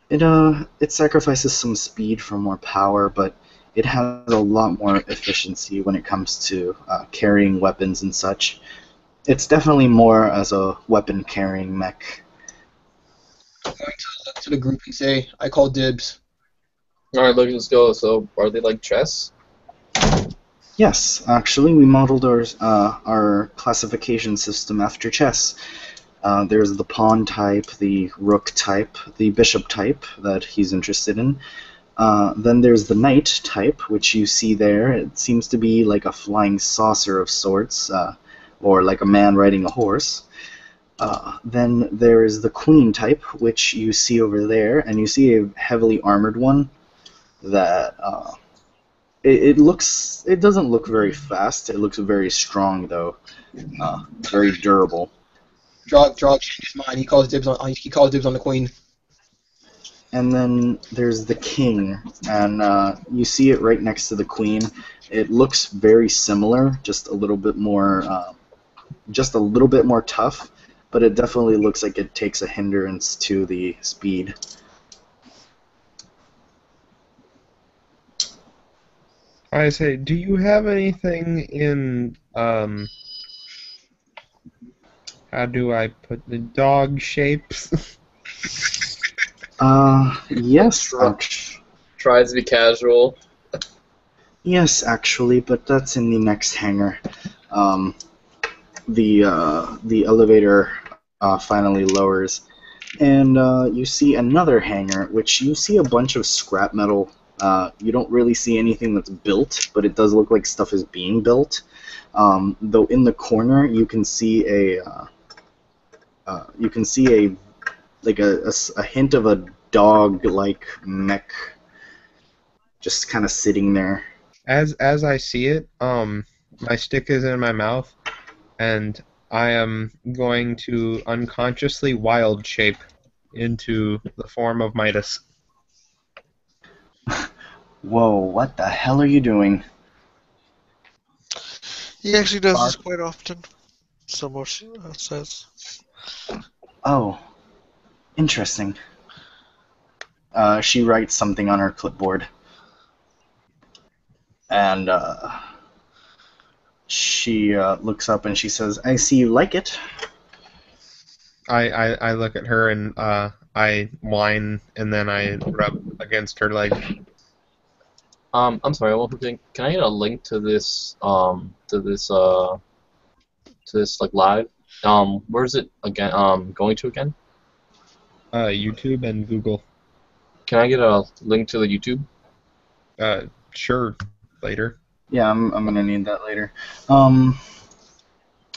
It sacrifices some speed for more power, but it has a lot more efficiency when it comes to carrying weapons and such. It's definitely more as a weapon-carrying mech. I'm going to look to the group and say, I call dibs. Alright, let's go. So, are they like chess? Yes, actually, we modeled our classification system after chess. There's the pawn type, the rook type, the bishop type that he's interested in. Then there's the knight type, which you see there. It seems to be like a flying saucer of sorts, or like a man riding a horse. Then there is the queen type, which you see over there, and you see a heavily armored one that It doesn't look very fast. It looks very strong though, very durable. Drog changed his mind. He calls dibs on the queen. And then there's the king, and you see it right next to the queen. It looks very similar, just a little bit more, tough, but it definitely looks like it takes a hindrance to the speed. I say, do you have anything in how do I put the dog shapes? Yes, Tries to be casual. yes, actually, but that's in the next hangar. Um, the elevator finally lowers, and you see another hangar, which you see a bunch of scrap metal. You don't really see anything that's built, but it does look like stuff is being built. Though in the corner you can see a like a hint of a dog-like mech just kind of sitting there. As I see it, my stick is in my mouth, and I am going to unconsciously wild shape into the form of Midas. Whoa, what the hell are you doing? He actually does this Bark. quite often. So much says. Oh, interesting. She writes something on her clipboard, and she looks up and she says, "I see you like it." I look at her and I whine, and then I rub against her leg. I'm sorry. Can I get a link to this like live? Where's it again? Going to again? YouTube and Google. Can I get a link to the YouTube? Sure, later. Yeah, I'm gonna need that later.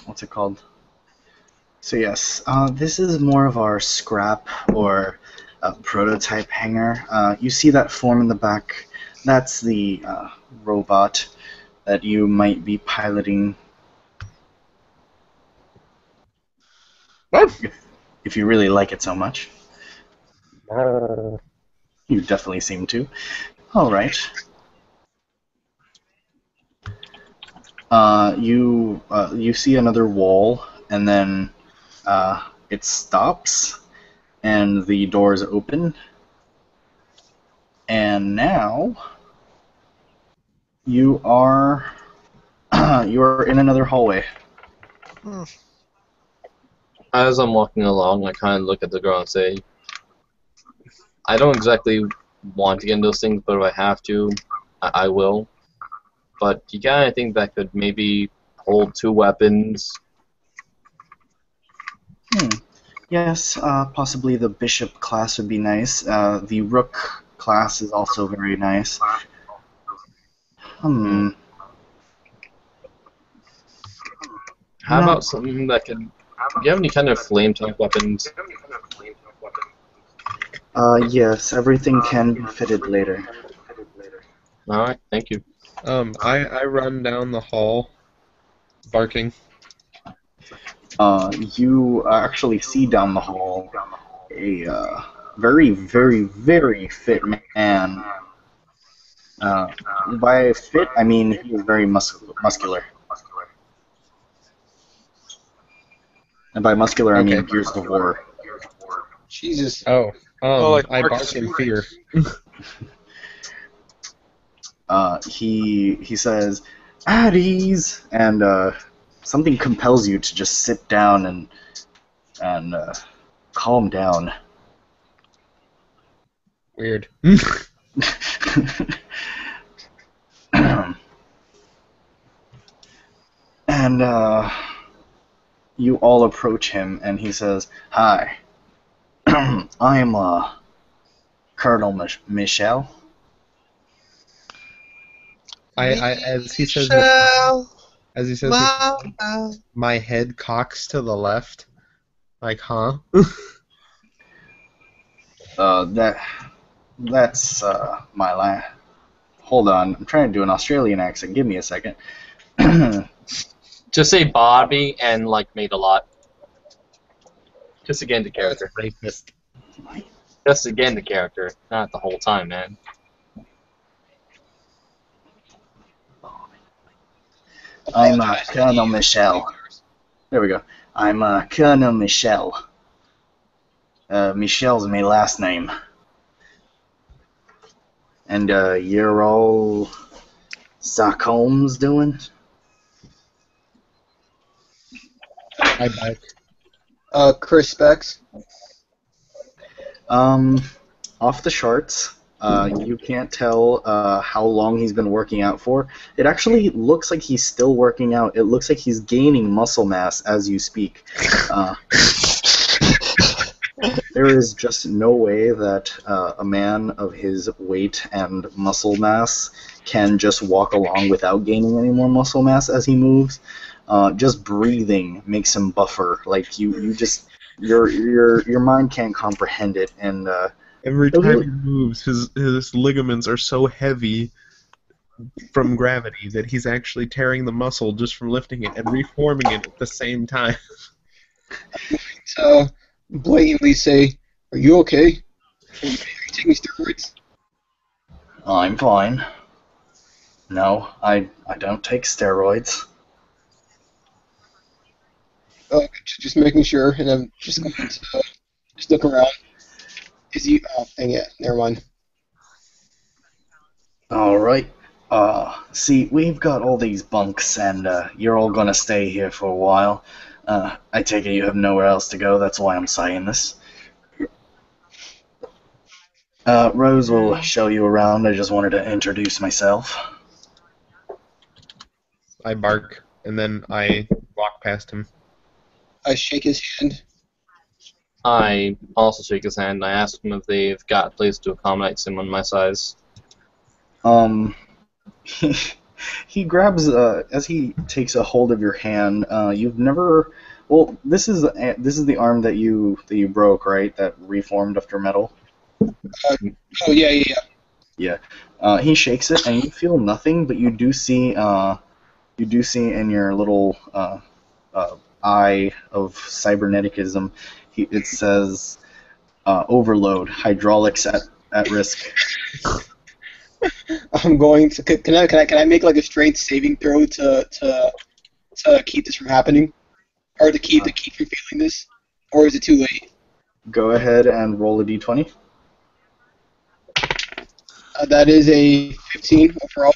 What's it called? So yes, this is more of our scrap or prototype hangar. You see that form in the back? That's the robot that you might be piloting. What? If you really like it so much. You definitely seem to. All right. You see another wall, and then it stops, and the doors open, and now you are you are in another hallway. As I'm walking along, I kind of look at the girl and say, I don't exactly want to get into those things, but if I have to, I will. But you got anything that could maybe hold 2 weapons? Yes, possibly the bishop class would be nice. The rook class is also very nice. How No. about something that could... Do you have any kind of flame type weapons? Yes, everything can be fitted later. Alright, thank you. I run down the hall, barking. You actually see down the hall a very, very, very fit man. By fit, I mean he is very muscular. And by muscular, I mean Okay. Gears of War. Jesus. Oh, like I Marcus bark in Aurelius. fear. He says, "At ease," and something compels you to just sit down and calm down. Weird. And you all approach him, and he says, "Hi, I'm Colonel Michelle." As he says this, my head cocks to the left. Like, huh? That's my hold on. I'm trying to do an Australian accent. Give me a second. Just say Bobby and like made a lot. Just to get into character. Rapist. Just to get into character, not the whole time, man. I'm Colonel Michelle. There we go. I'm Colonel Michelle. Michelle's my last name. And you're all Sock Holmes doing? Hi, Mike. Chris Specs. Off the charts. You can't tell how long he's been working out for. It actually looks like he's still working out. It looks like he's gaining muscle mass as you speak. There is just no way that a man of his weight and muscle mass can just walk along without gaining any more muscle mass as he moves. Just breathing makes him buffer. Like you just your mind can't comprehend it, and Every time he moves, his ligaments are so heavy from gravity that he's actually tearing the muscle just from lifting it and reforming it at the same time. So blatantly say, "Are you okay? Are you taking steroids?" I'm fine. No, I don't take steroids. Oh, just making sure, and I'm just going to just look around. Is he? Oh, dang it! Never mind. All right. See, we've got all these bunks, and you're all gonna stay here for a while. I take it you have nowhere else to go. That's why I'm saying this. Rose will show you around. I just wanted to introduce myself. I bark, and then I walk past him. I shake his hand. I also shake his hand and I ask him if they've got a place to accommodate someone my size. He grabs as he takes a hold of your hand. You've never. Well, this is the arm that you broke, right? That reformed after metal. Oh yeah. Yeah. He shakes it, and you feel nothing, but you do see in your little eye of cyberneticism, it says overload, hydraulics at risk. I'm going to. Can I make like a strength saving throw to keep this from happening, or to keep from feeling this, or is it too late? Go ahead and roll a d20. That is a 15 overall.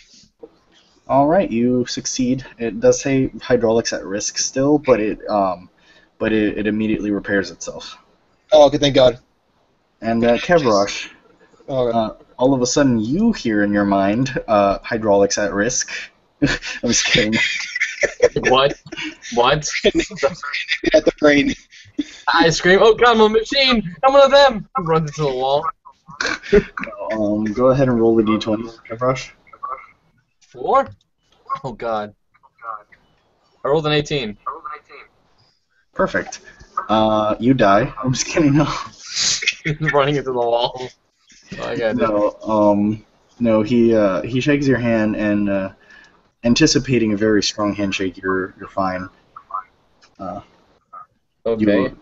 All right, you succeed. It does say hydraulics at risk still, but it immediately repairs itself. Oh, okay, thank God. And Kevrosh, Okay. all of a sudden you hear in your mind hydraulics at risk. I'm just kidding. What? What? At the brain. I scream, "Oh God, my machine! I'm one of them!" Runs into the wall. Go ahead and roll a d20, Kevrosh. 4? Oh God. I rolled an 18. Perfect. You die. I'm just kidding. No. Running into the wall. Oh, I got it. No. He shakes your hand, and anticipating a very strong handshake, you're fine. Okay.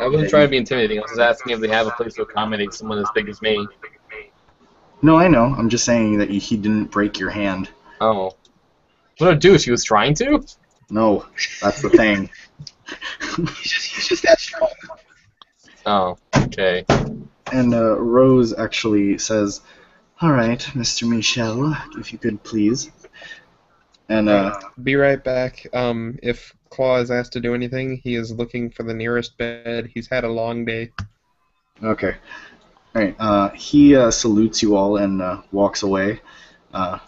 I wasn't trying to be intimidating. I was just asking if they have a place to accommodate someone as big as me. No, I know. I'm just saying that he didn't break your hand. Oh. What did I do? She was trying to? No, that's the thing. He's just that strong. Oh, okay. And Rose actually says, "All right, Mr. Michel, if you could please." And Be right back. If Claw is asked to do anything, he is looking for the nearest bed. He's had a long day. okay, all right. He salutes you all and walks away,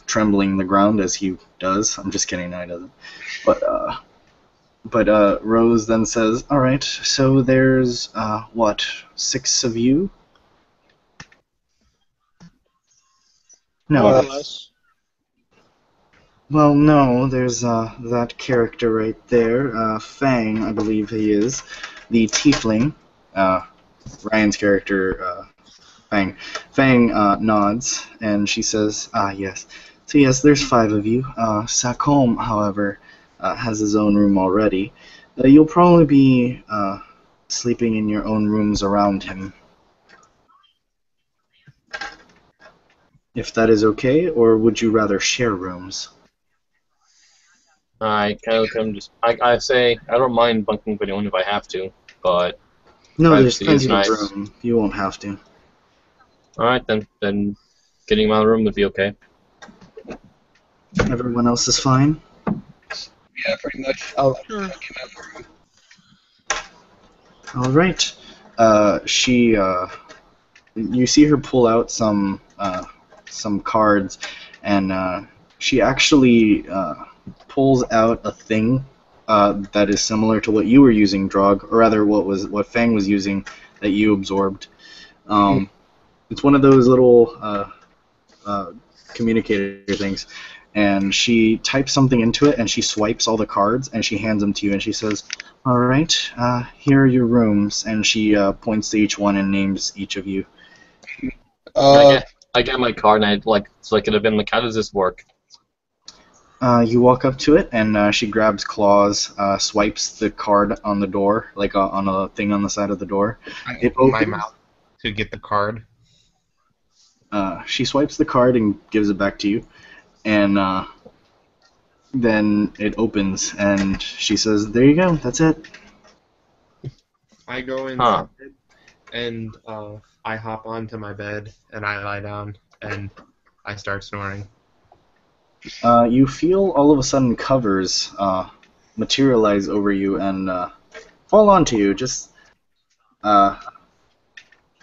trembling the ground as he does. I'm just kidding. No, he doesn't. But Rose then says, "All right, so there's what, 6 of you?" No. More or less. Well, no, there's that character right there, Fang, I believe he is, the tiefling. Ryan's character, Fang. Fang nods, and she says, yes. So yes, there's 5 of you. Sacom, however, has his own room already. You'll probably be sleeping in your own rooms around him. If that is okay, or would you rather share rooms? I kind of look at him. I say I don't mind bunking with anyone if I have to, but No, there's privacy is plenty of nice. room. You won't have to. All right then. Then getting my room would be okay. Everyone else is fine? Yeah, pretty much. I'll Sure. get my room. All right. You see her pull out some cards, and she actually pulls out a thing that is similar to what you were using, Drog, or rather, what Fang was using that you absorbed. It's one of those little communicator things, and she types something into it, and she swipes all the cards, and she hands them to you, and she says, "All right, here are your rooms," and she points to each one and names each of you. I get my card, and so I could have been like, how does this work? You walk up to it, and she grabs claws, swipes the card on the door, like on a thing on the side of the door. I It open my opens. mouth to get the card. She swipes the card and gives it back to you, and then it opens, and she says, "There you go. That's it." I go inside Huh. and I hop onto my bed and I lie down and I start snoring. You feel all of a sudden covers materialize over you and fall onto you, just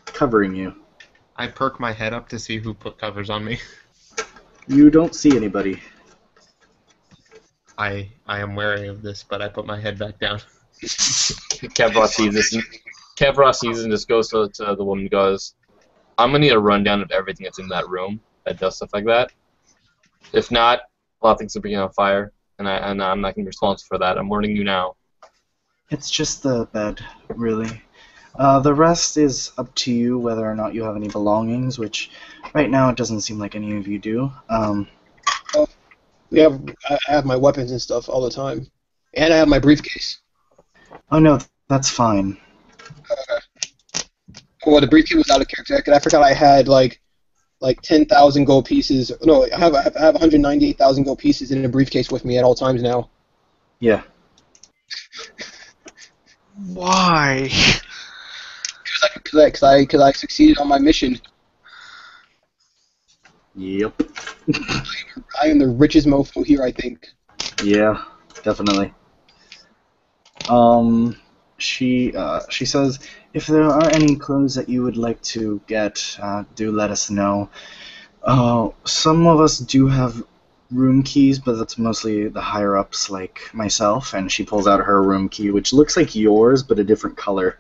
covering you. I perk my head up to see who put covers on me. You don't see anybody. I am wary of this, but I put my head back down. Kevross sees this. Kevross sees and just goes to the woman and goes, "I'm gonna need a rundown of everything that's in that room that does stuff like that. If not, a lot of things will be on fire, and I'm not gonna be responsible for that. I'm warning you now." It's just the bed, really. The rest is up to you whether or not you have any belongings, which right now it doesn't seem like any of you do. I have my weapons and stuff all the time, and I have my briefcase. Oh no, that's fine. Well, the briefcase was out of character. 'Cause I forgot I had like 10,000 gold pieces. No, I have 198,000 gold pieces in a briefcase with me at all times now. Yeah. Why? Because I succeeded on my mission. Yep. I am the richest mofo here, I think. Yeah, definitely. She says, if there are any clothes that you would like to get, do let us know. Some of us do have room keys, but that's mostly the higher ups like myself. And she pulls out her room key, which looks like yours, but a different color.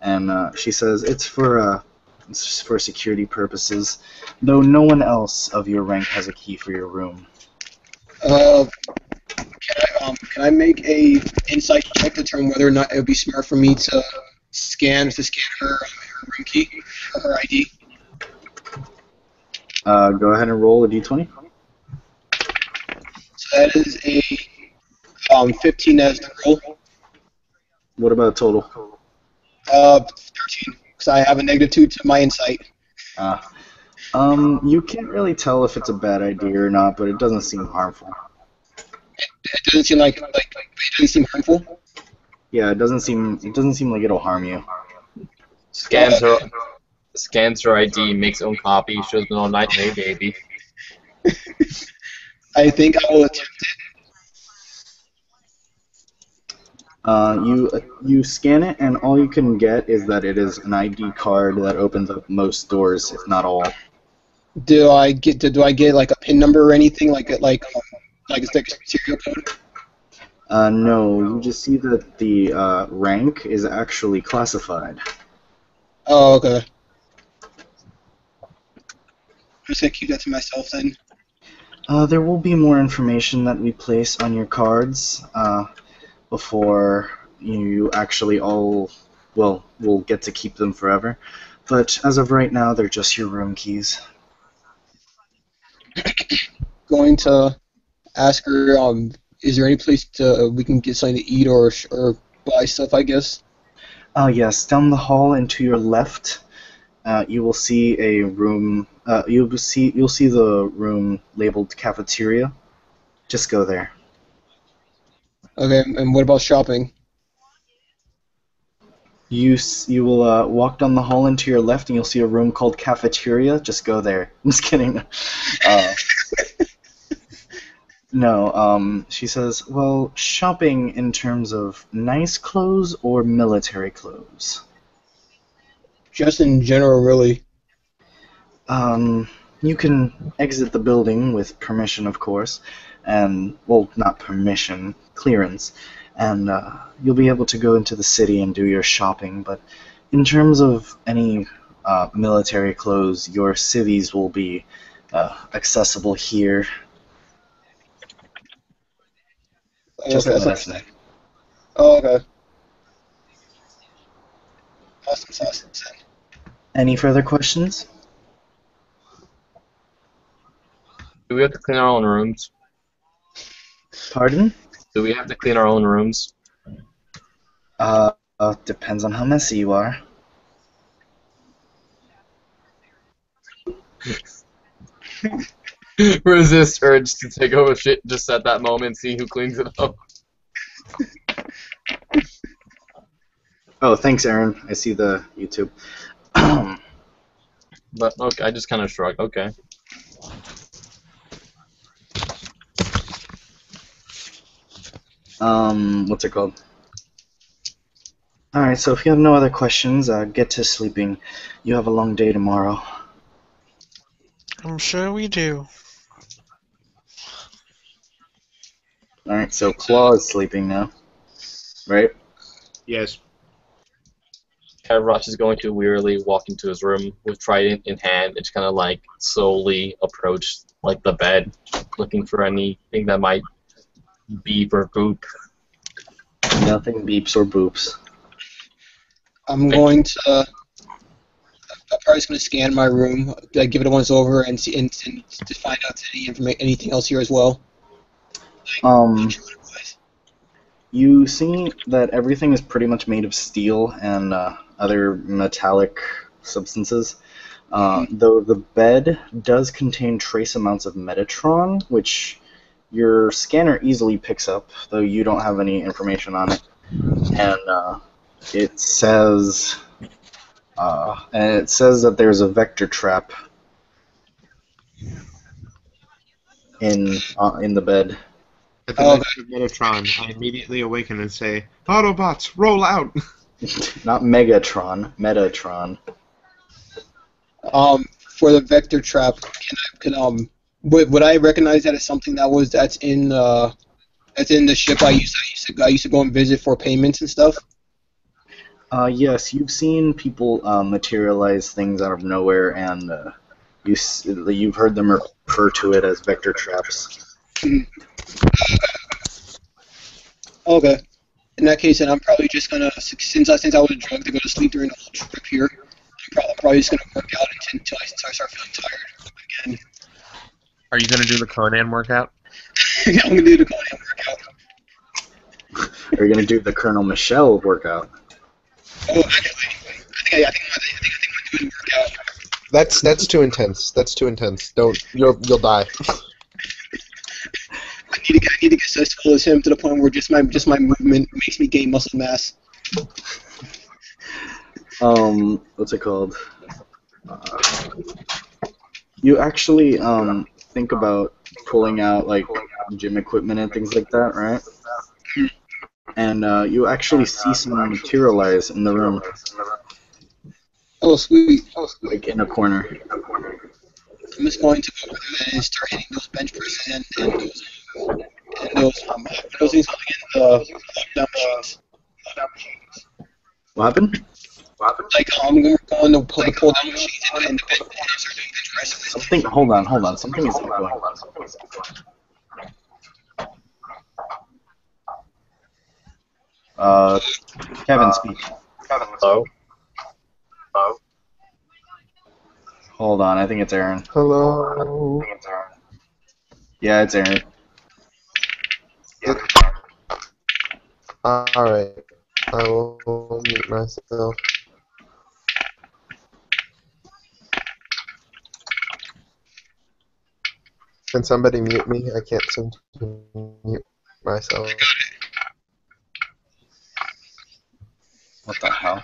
And she says it's for security purposes, though no one else of your rank has a key for your room. Can I make a insight check to determine whether or not it would be smart for me to scan her room key or her ID? Go ahead and roll a d20. So that is a 15 as the roll. What about total? 13, because I have a -2 to my insight. You can't really tell if it's a bad idea or not, but it doesn't seem harmful. It doesn't seem like it doesn't seem harmful. Yeah, it doesn't seem like it'll harm you. Scans her ID, makes her own copy, shows them all night, hey baby. I think I will attempt it. You scan it, and all you can get is that it is an ID card that opens up most doors, if not all. Do I get like a PIN number or anything like it's like a serial code? No, you just see that the rank is actually classified. Oh, okay. I'm just gonna keep that to myself then. There will be more information that we place on your cards before you actually all, well, will get to keep them forever. But as of right now, they're just your room keys. Going to ask her, is there any place we can get something to eat or buy stuff, I guess? Yes, down the hall and to your left, you will see a room. You'll see the room labeled cafeteria. Just go there. Okay, and what about shopping? You will walk down the hall and to your left, and you'll see a room called cafeteria. Just go there. I'm just kidding. No, she says, well, shopping in terms of nice clothes or military clothes? Just in general, really. You can exit the building with permission, of course, and, well, not permission, clearance, and you'll be able to go into the city and do your shopping, but in terms of any military clothes, your civvies will be accessible here. Just Okay, let us know. Oh, okay. Awesome. Any further questions? Do we have to clean our own rooms? Pardon? Do we have to clean our own rooms? Depends on how messy you are. Resist urge to take over shit just at that moment, see who cleans it up. Oh, thanks, Aaron. I see the YouTube. But okay, I just kind of shrugged. Okay. What's it called? Alright, so if you have no other questions, get to sleeping. You have a long day tomorrow. I'm sure we do. Alright, so Claw is sleeping now. Right? Yes. Kevrosh is going to wearily walk into his room with trident in hand and just kind of like slowly approach like the bed, looking for anything that might beep or boop. Nothing beeps or boops. I'm going to. I'm probably just going to scan my room, give it a once over, and see and to find out anything else here as well. You see that everything is pretty much made of steel and other metallic substances. Though the bed does contain trace amounts of Metatron, which your scanner easily picks up, though you don't have any information on it. And it says that there's a vector trap in the bed. At the mention of Metatron, I immediately awaken and say, Autobots, roll out! Not Megatron, Metatron. For the vector trap, would I recognize that as something that's in the ship I used to go and visit for payments and stuff? Yes, you've seen people materialize things out of nowhere, and you've heard them refer to it as vector traps. Okay. In that case, then I'm probably just gonna, since I was drugged to go to sleep during the whole trip here, I'm probably just gonna work out until I start feeling tired again. Are you going to do the Conan workout? Yeah, I'm gonna do the Conan workout. Are you gonna do the Colonel Michelle workout? Oh, actually, I think I'm gonna do the workout. That's too intense. That's too intense. You'll die. I need to get as full as him to the point where just my movement makes me gain muscle mass. What's it called? You actually think about pulling out like gym equipment and things like that, right? And you actually see someone materialize in the room, Oh, sweet. like in a corner. I'm just going to go over there and start hitting those bench presses and those things called again, the lockdown machines. What happened? Like, I'm going to pull down machines and the bench, and start doing bench presses. Something. Hold on. Something is going. Kevin, speak. Hello? Hold on, I think it's Aaron. Hello. Yeah, it's Aaron. Alright. I will mute myself. Can somebody mute me? I can't seem to mute myself. What the hell?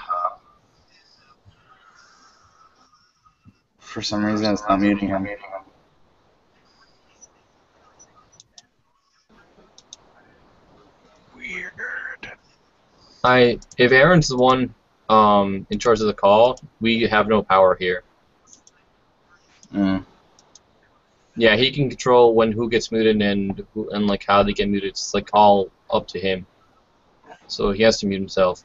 For some reason, it's not muting him. If Aaron's the one in charge of the call, we have no power here. Mm. Yeah, he can control who gets muted and like how they get muted. It's like all up to him. So he has to mute himself.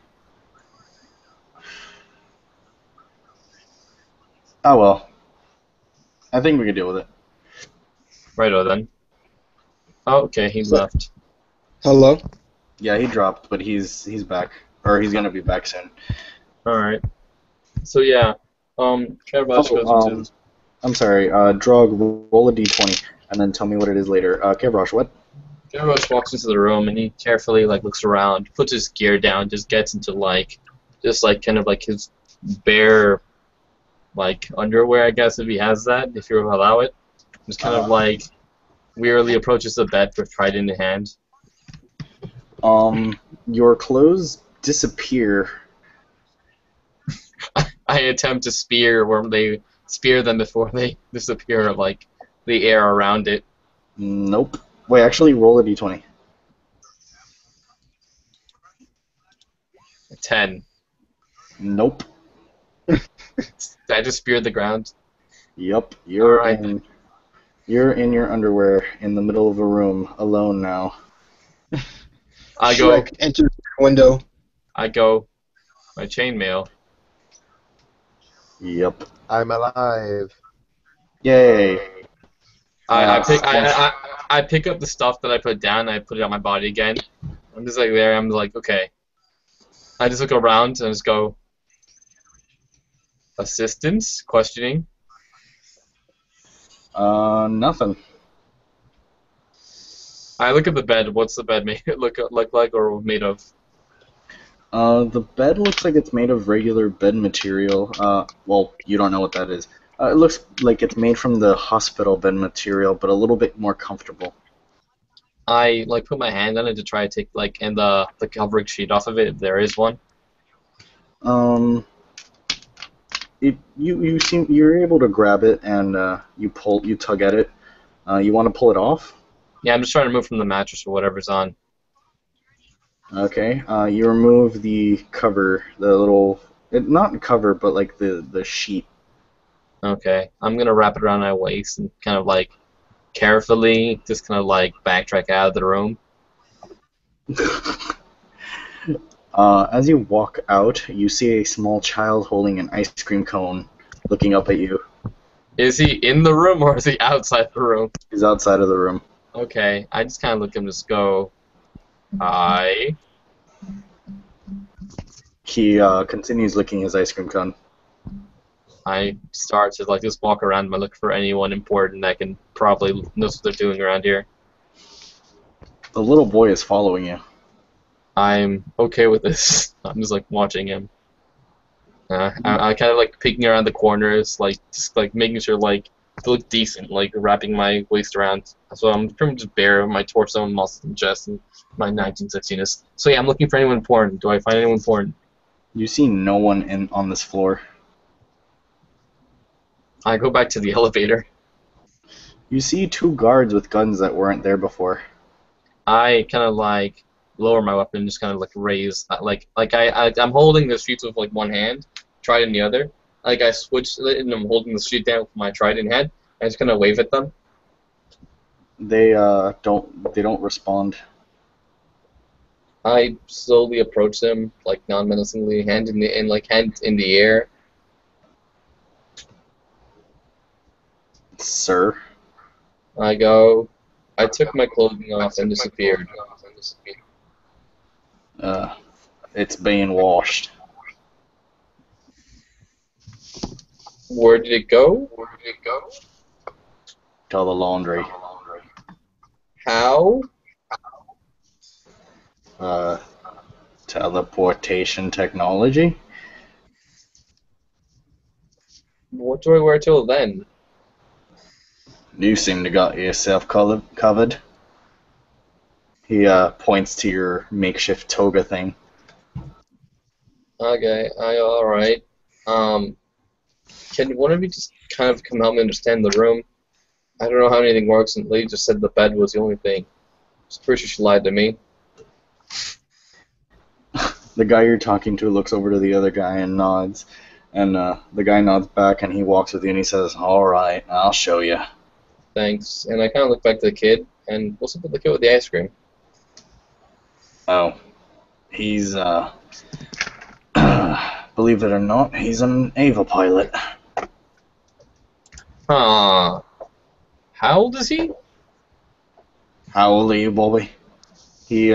Oh well. I think we can deal with it. Righto then. Oh, okay, he left. Hello? Yeah, he dropped, but he's back, or he's gonna be back soon. All right. So yeah, Carabash goes into. I'm sorry. Drug, roll a d20, and then tell me what it is later. Kevrosh, what? Carabash walks into the room and he carefully like looks around, puts his gear down, just gets into just kind of like his bare like underwear, I guess, if he has that, if you allow it. Just kind of like wearily approaches the bed with trident in hand. Your clothes disappear. I attempt to spear where they spear them before they disappear, like the air around it. Nope. Wait, actually, roll a d20. 10. Nope. I just speared the ground. Yep. You're Alright. You're in your underwear in the middle of a room, alone now. I go. Shrek enters the window. I go. My chainmail. Yep. I'm alive. Yay. I pick up the stuff that I put down and I put it on my body again. I'm just like there. I'm like, okay. I just look around and just go. Assistance? Questioning. Nothing. I look at the bed. What's the bed made look like or made of? The bed looks like it's made of regular bed material. Well, you don't know what that is. It looks like it's made from the hospital bed material, but a little bit more comfortable. I like put my hand on it to try to take and the covering sheet off of it if there is one. You're able to grab it and you tug at it. You want to pull it off? Yeah, I'm just trying to move from the mattress or whatever's on. Okay. You remove the cover, the little, not cover, but like the sheet. Okay, I'm gonna wrap it around my waist and kind of like carefully just kind of like backtrack out of the room. As you walk out, you see a small child holding an ice cream cone, looking up at you. Is he in the room or is he outside the room? He's outside of the room. Okay, I just kind of look at him and just go, hi. He continues licking his ice cream cone. I start to like just walk around and look for anyone important that can probably knows what they're doing around here. The little boy is following you. I'm okay with this. I'm just like watching him. I kind of like peeking around the corners, like just like making sure like to look decent, like wrapping my waist around. So I'm pretty much bare, my torso and muscles and chest and my 1960ness. So yeah, I'm looking for anyone important. Do I find anyone important? You see no one on this floor. I go back to the elevator. You see two guards with guns that weren't there before. I kind of like lower my weapon, just kind of like raise, I'm holding the sheets with like one hand, trident in the other. Like I switch it and I'm holding the sheet down with my trident hand. I just kind of wave at them. They don't respond. I slowly approach them, like non-menacingly, hand in the air. Sir. I go. I took my clothing off and disappeared. It's being washed. Where did it go? To the laundry. How? Teleportation technology. What do I wear till then? You seem to got yourself covered. He points to your makeshift toga thing. Okay, alright. Can one of you just kind of come help me understand the room? I don't know how anything works, and Lady just said the bed was the only thing. Just pretty sure she lied to me. The guy you're talking to looks over to the other guy and nods. And the guy nods back and he walks with you and he says, "Alright, I'll show you." Thanks. And I kind of look back to the kid, and what's up with the kid with the ice cream? Oh, he's, believe it or not, he's an Ava pilot. Huh. How old is he? How old are you, Bobby? He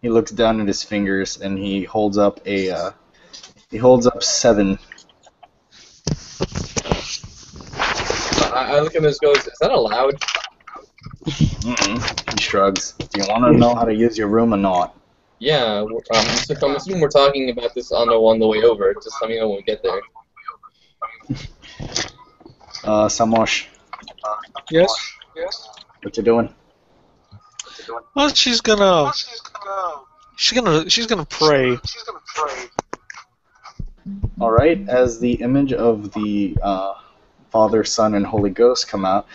looks down at his fingers and he holds up 7. I look at him and goes, is that allowed? Mm-mm. He shrugs. Do you want to know how to use your room or not? Yeah, I'm assuming we're talking about this on the way over. Just let me know when we get there. Samosh, Yes. what you doing? Well, she's gonna pray. Alright, as the image of the Father, Son, and Holy Ghost come out,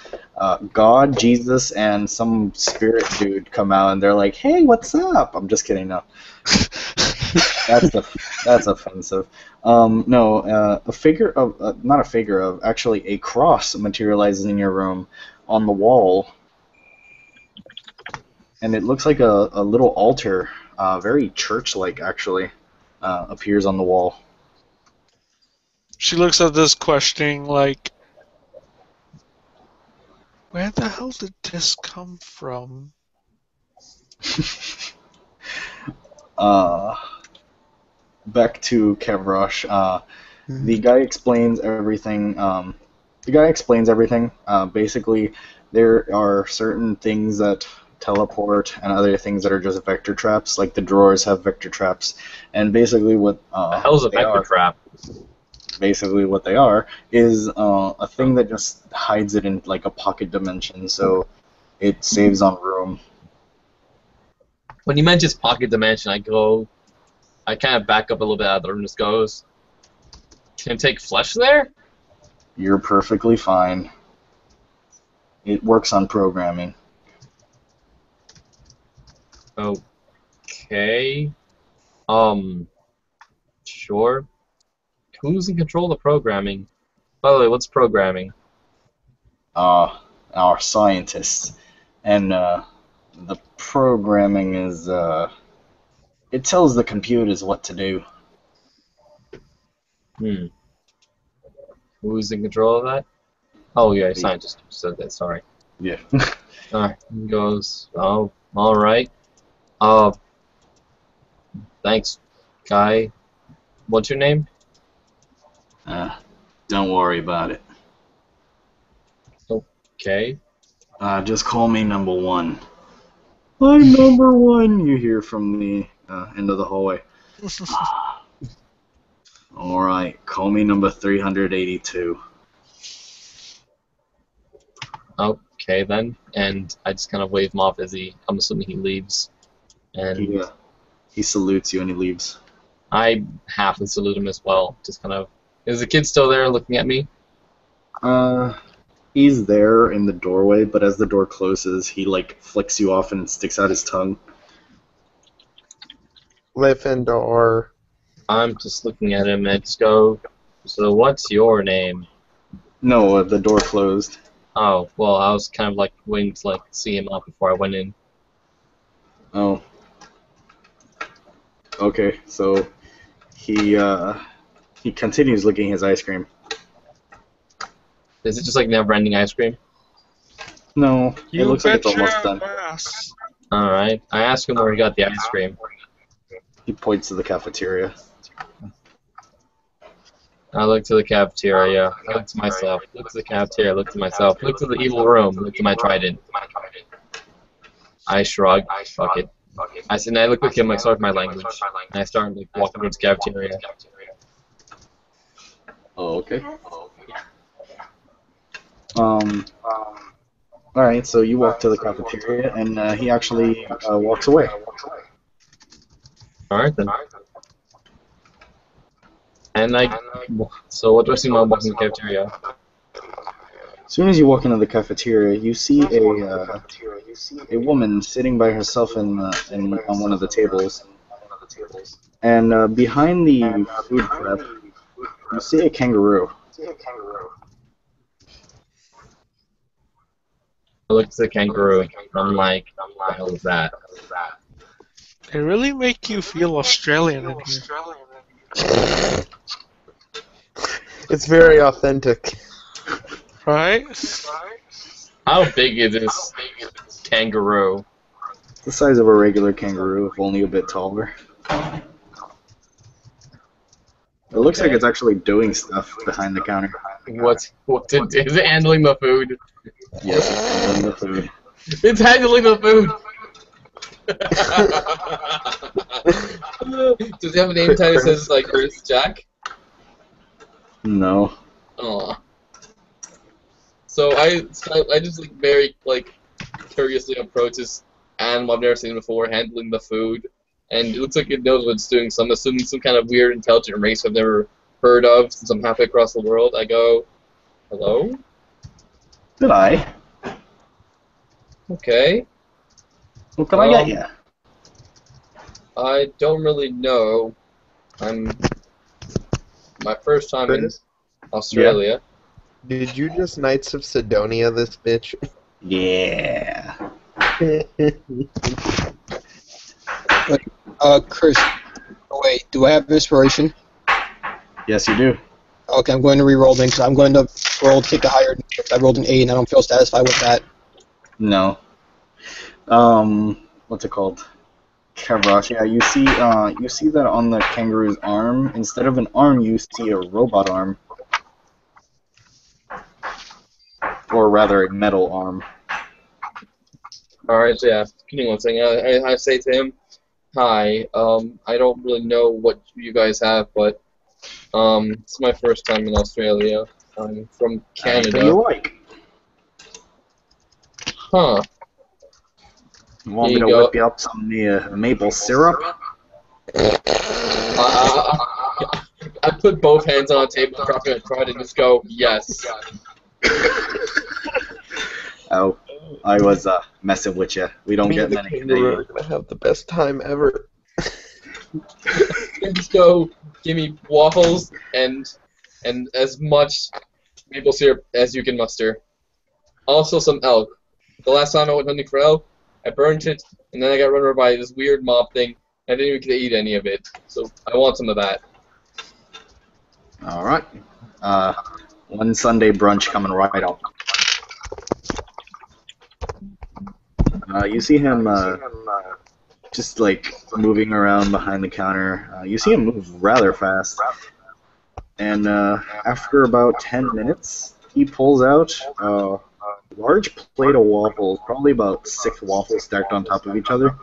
God, Jesus, and some spirit dude come out, and they're like, "Hey, what's up?" I'm just kidding, no. That's offensive. No, a figure of, not a figure of, actually a cross materializes in your room on the wall, and it looks like a little altar, very church-like actually, appears on the wall. She looks at this questioning, like, where the hell did this come from? Back to Kevrosh. The guy explains everything. Basically, there are certain things that teleport and other things that are just vector traps. Like the drawers have vector traps, and basically what The hell's a vector trap? basically what they are is a thing that just hides it in like a pocket dimension, so it saves on room. When you mention pocket dimension, I kind of back up a little bit out of the room. Just goes, can it take flesh there? You're perfectly fine. It works on programming. Okay. Sure. Who's in control of the programming? By the way, what's programming? Our scientists, and the programming is it tells the computers what to do. Who's in control of that? Oh yeah, scientist said that. Sorry. Yeah. Alright. He goes, oh, all right. Thanks, guy. What's your name? Don't worry about it. Okay. Just call me number 1. I'm number 1. You hear from the end of the hallway. All right, call me number 382. Okay then, and I just kind of wave him off as I'm assuming he leaves, and He salutes you and he leaves. I half and salute him as well. Just kind of, is the kid still there looking at me? He's there in the doorway, but as the door closes, he like flicks you off and sticks out his tongue. Gryffindor. I'm just looking at him and just go, so what's your name? No, the door closed. Oh, well, I was kind of like waiting to like see him out before I went in. Oh. Okay, so he continues licking his ice cream. Is it just like never-ending ice cream? No, it looks like it's almost done. Alright. I asked him where he got the ice cream. He points to the cafeteria. I look to the cafeteria. I look to myself. Look to the cafeteria. Look to myself. Look to the evil room. Look to my trident. I shrug. Fuck it. I said, I look at him like, sorry for my language. And I start like walking towards the cafeteria. Oh, okay. Alright, so you walk to the cafeteria, and he actually walks away. Alright then. And so what do I see while I'm walking to the cafeteria? As soon as you walk into the cafeteria, you see a woman sitting by herself on one of the tables. And behind the food prep, you see a kangaroo. I look to the kangaroo. I'm like, what the hell is that? They really make you feel Australian in here. It's very authentic. Right? How big is this kangaroo? It's the size of a regular kangaroo, if only a bit taller. It looks like it's actually doing stuff behind the counter. Is it handling the food? Yes, it's handling the food. It's handling the food! Does it have a name tag that says like Earth Jack? No. Aw. So I just like very like curiously approach this animal I've never seen before, handling the food, and it looks like it knows what it's doing. So I'm assuming some kind of weird intelligent race I've never heard of since I'm halfway across the world. I go, hello? Good eye. Okay. What can I get you? I don't really know. I'm my first time in Australia. Did you just Knights of Sidonia this bitch? Yeah. Chris. Oh, wait, do I have inspiration? Yes, you do. Okay, I'm going to re-roll then, because I'm going to roll to take the higher. I rolled an 8, and I don't feel satisfied with that. No. What's it called? Kevrosh. Yeah, you see that on the kangaroo's arm. Instead of an arm, you see a robot arm. Or rather, a metal arm. Alright, so yeah, continuing one thing. I say to him, hi, I don't really know what you guys have, but it's my first time in Australia. I'm from Canada. What do you like? Huh. You want me Here to you go. whip you up some maple syrup? I put both hands on the table, dropping a card, and just go, yes. Oh, I was messing with you. We don't Me get and the many kangaroo are Canadians. gonna have the best time ever. And just go, give me waffles and as much maple syrup as you can muster. Also some elk. The last time I went hunting for elk, I burnt it, and then I got run over by this weird mob thing. I didn't even get to eat any of it, so I want some of that. All right. One Sunday brunch coming right up. You see him just like moving around behind the counter. You see him move rather fast. And after about 10 minutes, he pulls out a large plate of waffles, probably about 6 waffles stacked on top of each other.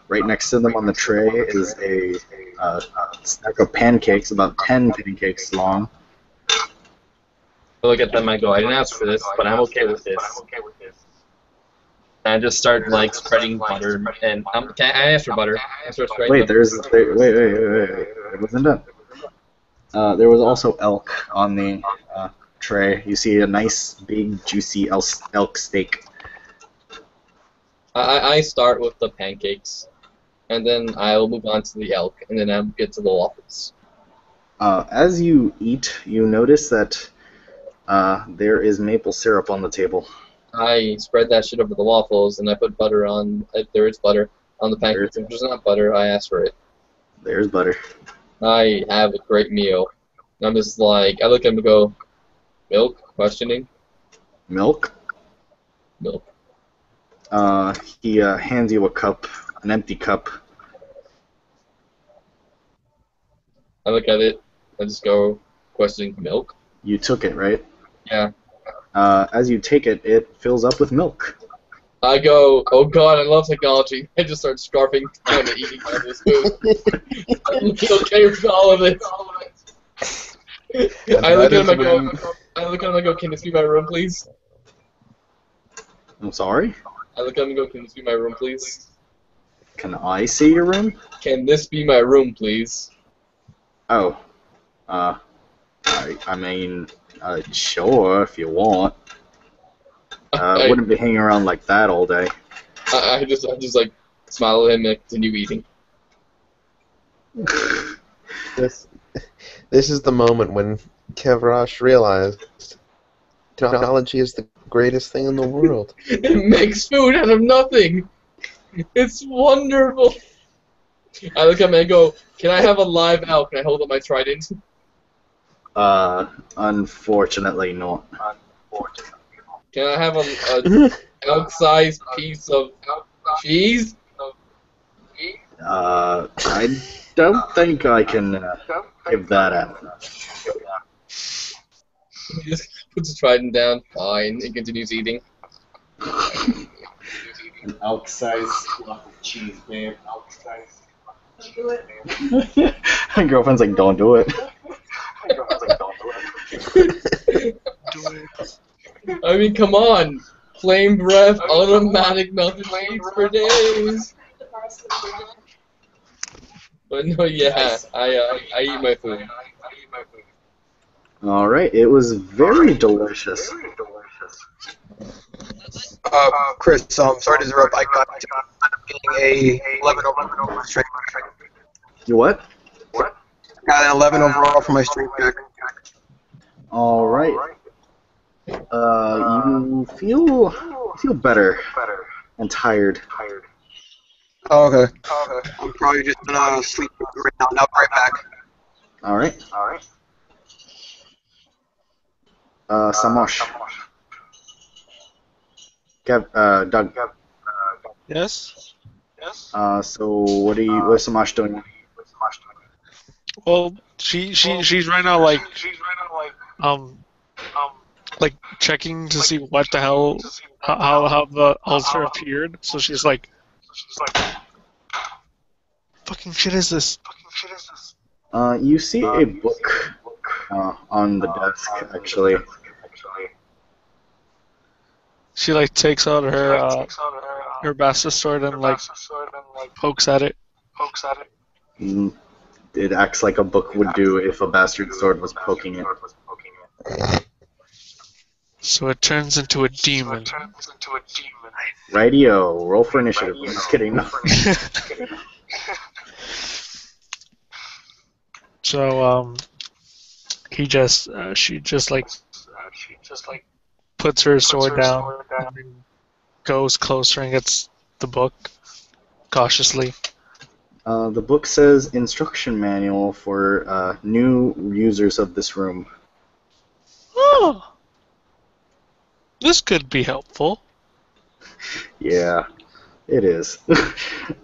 Right next to them on the tray is a stack of pancakes, about 10 pancakes long. I look at them and I go, I didn't ask for this, but I'm okay with this. And I just start like spreading butter, and I asked for butter. I start spreading Wait, them. wait. It wasn't done. There was also elk on the tray. You see a nice, big, juicy elk steak. I start with the pancakes, and then I'll move on to the elk, and then I'll get to the waffles. As you eat, you notice that there is maple syrup on the table. I spread that shit over the waffles, and I put butter on, if there is butter, on the pancakes. If there's not butter, I ask for it. There's butter. I have a great meal. And I'm just like, I look at him and go, milk? Questioning. Milk? Milk. He hands you a cup, an empty cup. I look at it. I just go questioning milk. You took it, right? Yeah. As you take it, it fills up with milk. I go, oh god, I love technology. I just start scarfing down and eating all this food. I'm okay with all of it. And I look that at him, is I go, can this be my room, please? I'm sorry? I look at him and go, can this be my room, please? Can I see your room? Can this be my room, please? Oh. I mean, sure, if you want. Wouldn't be hanging around like that all day. I just like smile at him and continue eating. this is the moment when Kevrosh realized technology is the greatest thing in the world. It makes food out of nothing. It's wonderful. I look at him and I go, can I have a live elk? Can I hold up my trident? Unfortunately not. Can I have a elk-sized piece of cheese? I don't think I can give that out. He just puts his trident down, fine, and continues eating. An elk-sized block of cheese, babe. Don't do it. My girlfriend's like, don't do it. I mean, come on. Flame breath, automatic melted cheese for days. But no, yeah, I eat my food. Alright, it was very delicious. Chris, sorry to interrupt. I got getting a 11 overall for my strength check. You what? Got an 11 overall for my strength check. Alright. You feel better and tired. Oh, okay. I'm probably just gonna sleep right now. I'll be right back. Alright. Samosh. Doug. Yes? So what's Samosh doing? Well, she's right now like like checking to see what the hell how the ulcer appeared. So she's like, fucking shit is this? You see a book on the desk, actually. She like takes out her bastard sword and like pokes at it. Mm, It acts like a book would do if a bastard sword was poking it. So it turns into a demon. Radio, roll for initiative. I'm just kidding. No. So she just like puts her sword down and then goes closer and gets the book cautiously. The book says instruction manual for new users of this room. Oh, this could be helpful. Yeah, it is.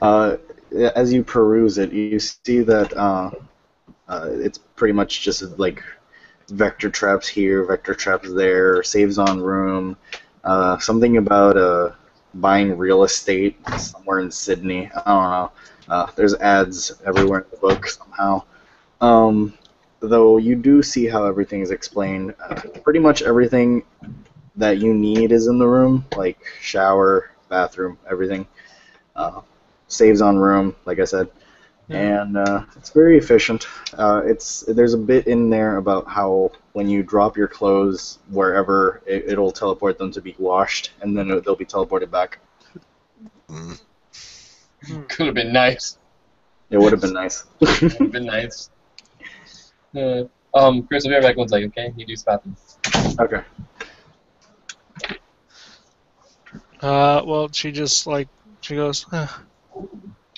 As you peruse it, you see that it's pretty much just like vector traps here, vector traps there, saves on room, something about buying real estate somewhere in Sydney. I don't know. There's ads everywhere in the book somehow. Though you do see how everything is explained. Pretty much everything that you need is in the room, like shower, bathroom, everything. Saves on room, like I said. And it's very efficient. There's a bit in there about how when you drop your clothes wherever, it'll teleport them to be washed, and then they'll be teleported back. Could have been nice. It would have been nice. Would have been nice. Chris, I'll be right back 1 second, okay? You do bathroom. Okay. Well, she just like she goes,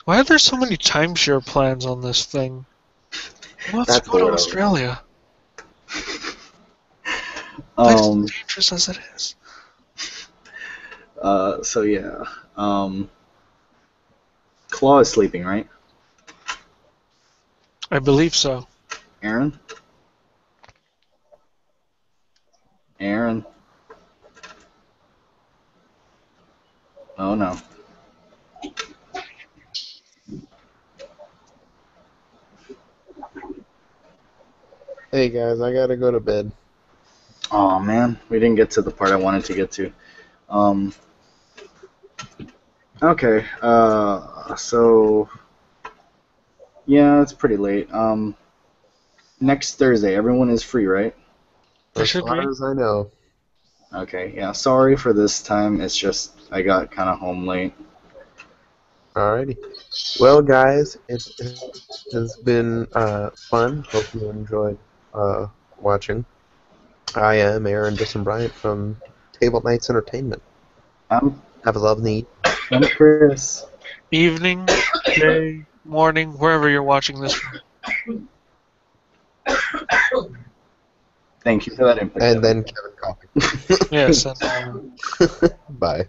why are there so many timeshare plans on this thing? Who wants to That's go to what I was- Australia? Life's Um. as dangerous as it is. So yeah. Claw is sleeping, right? I believe so. Aaron. Aaron. Oh no. Hey guys, I gotta go to bed. Oh man, we didn't get to the part I wanted to get to. Um. Okay. So yeah, it's pretty late. Next Thursday, everyone is free, right? I As should be. far as I know. Okay. Yeah. Sorry for this time. It's just I got kind of home late. Alrighty. Well, guys, it has been fun. Hope you enjoyed watching. I am Aaron Bryant from Table Knights Entertainment. I'm Have a lovely I'm Chris. Evening, day, morning, wherever you're watching this from. Thank you for that input. and Kevin. then Kevin Coffee. Yes, and Bye.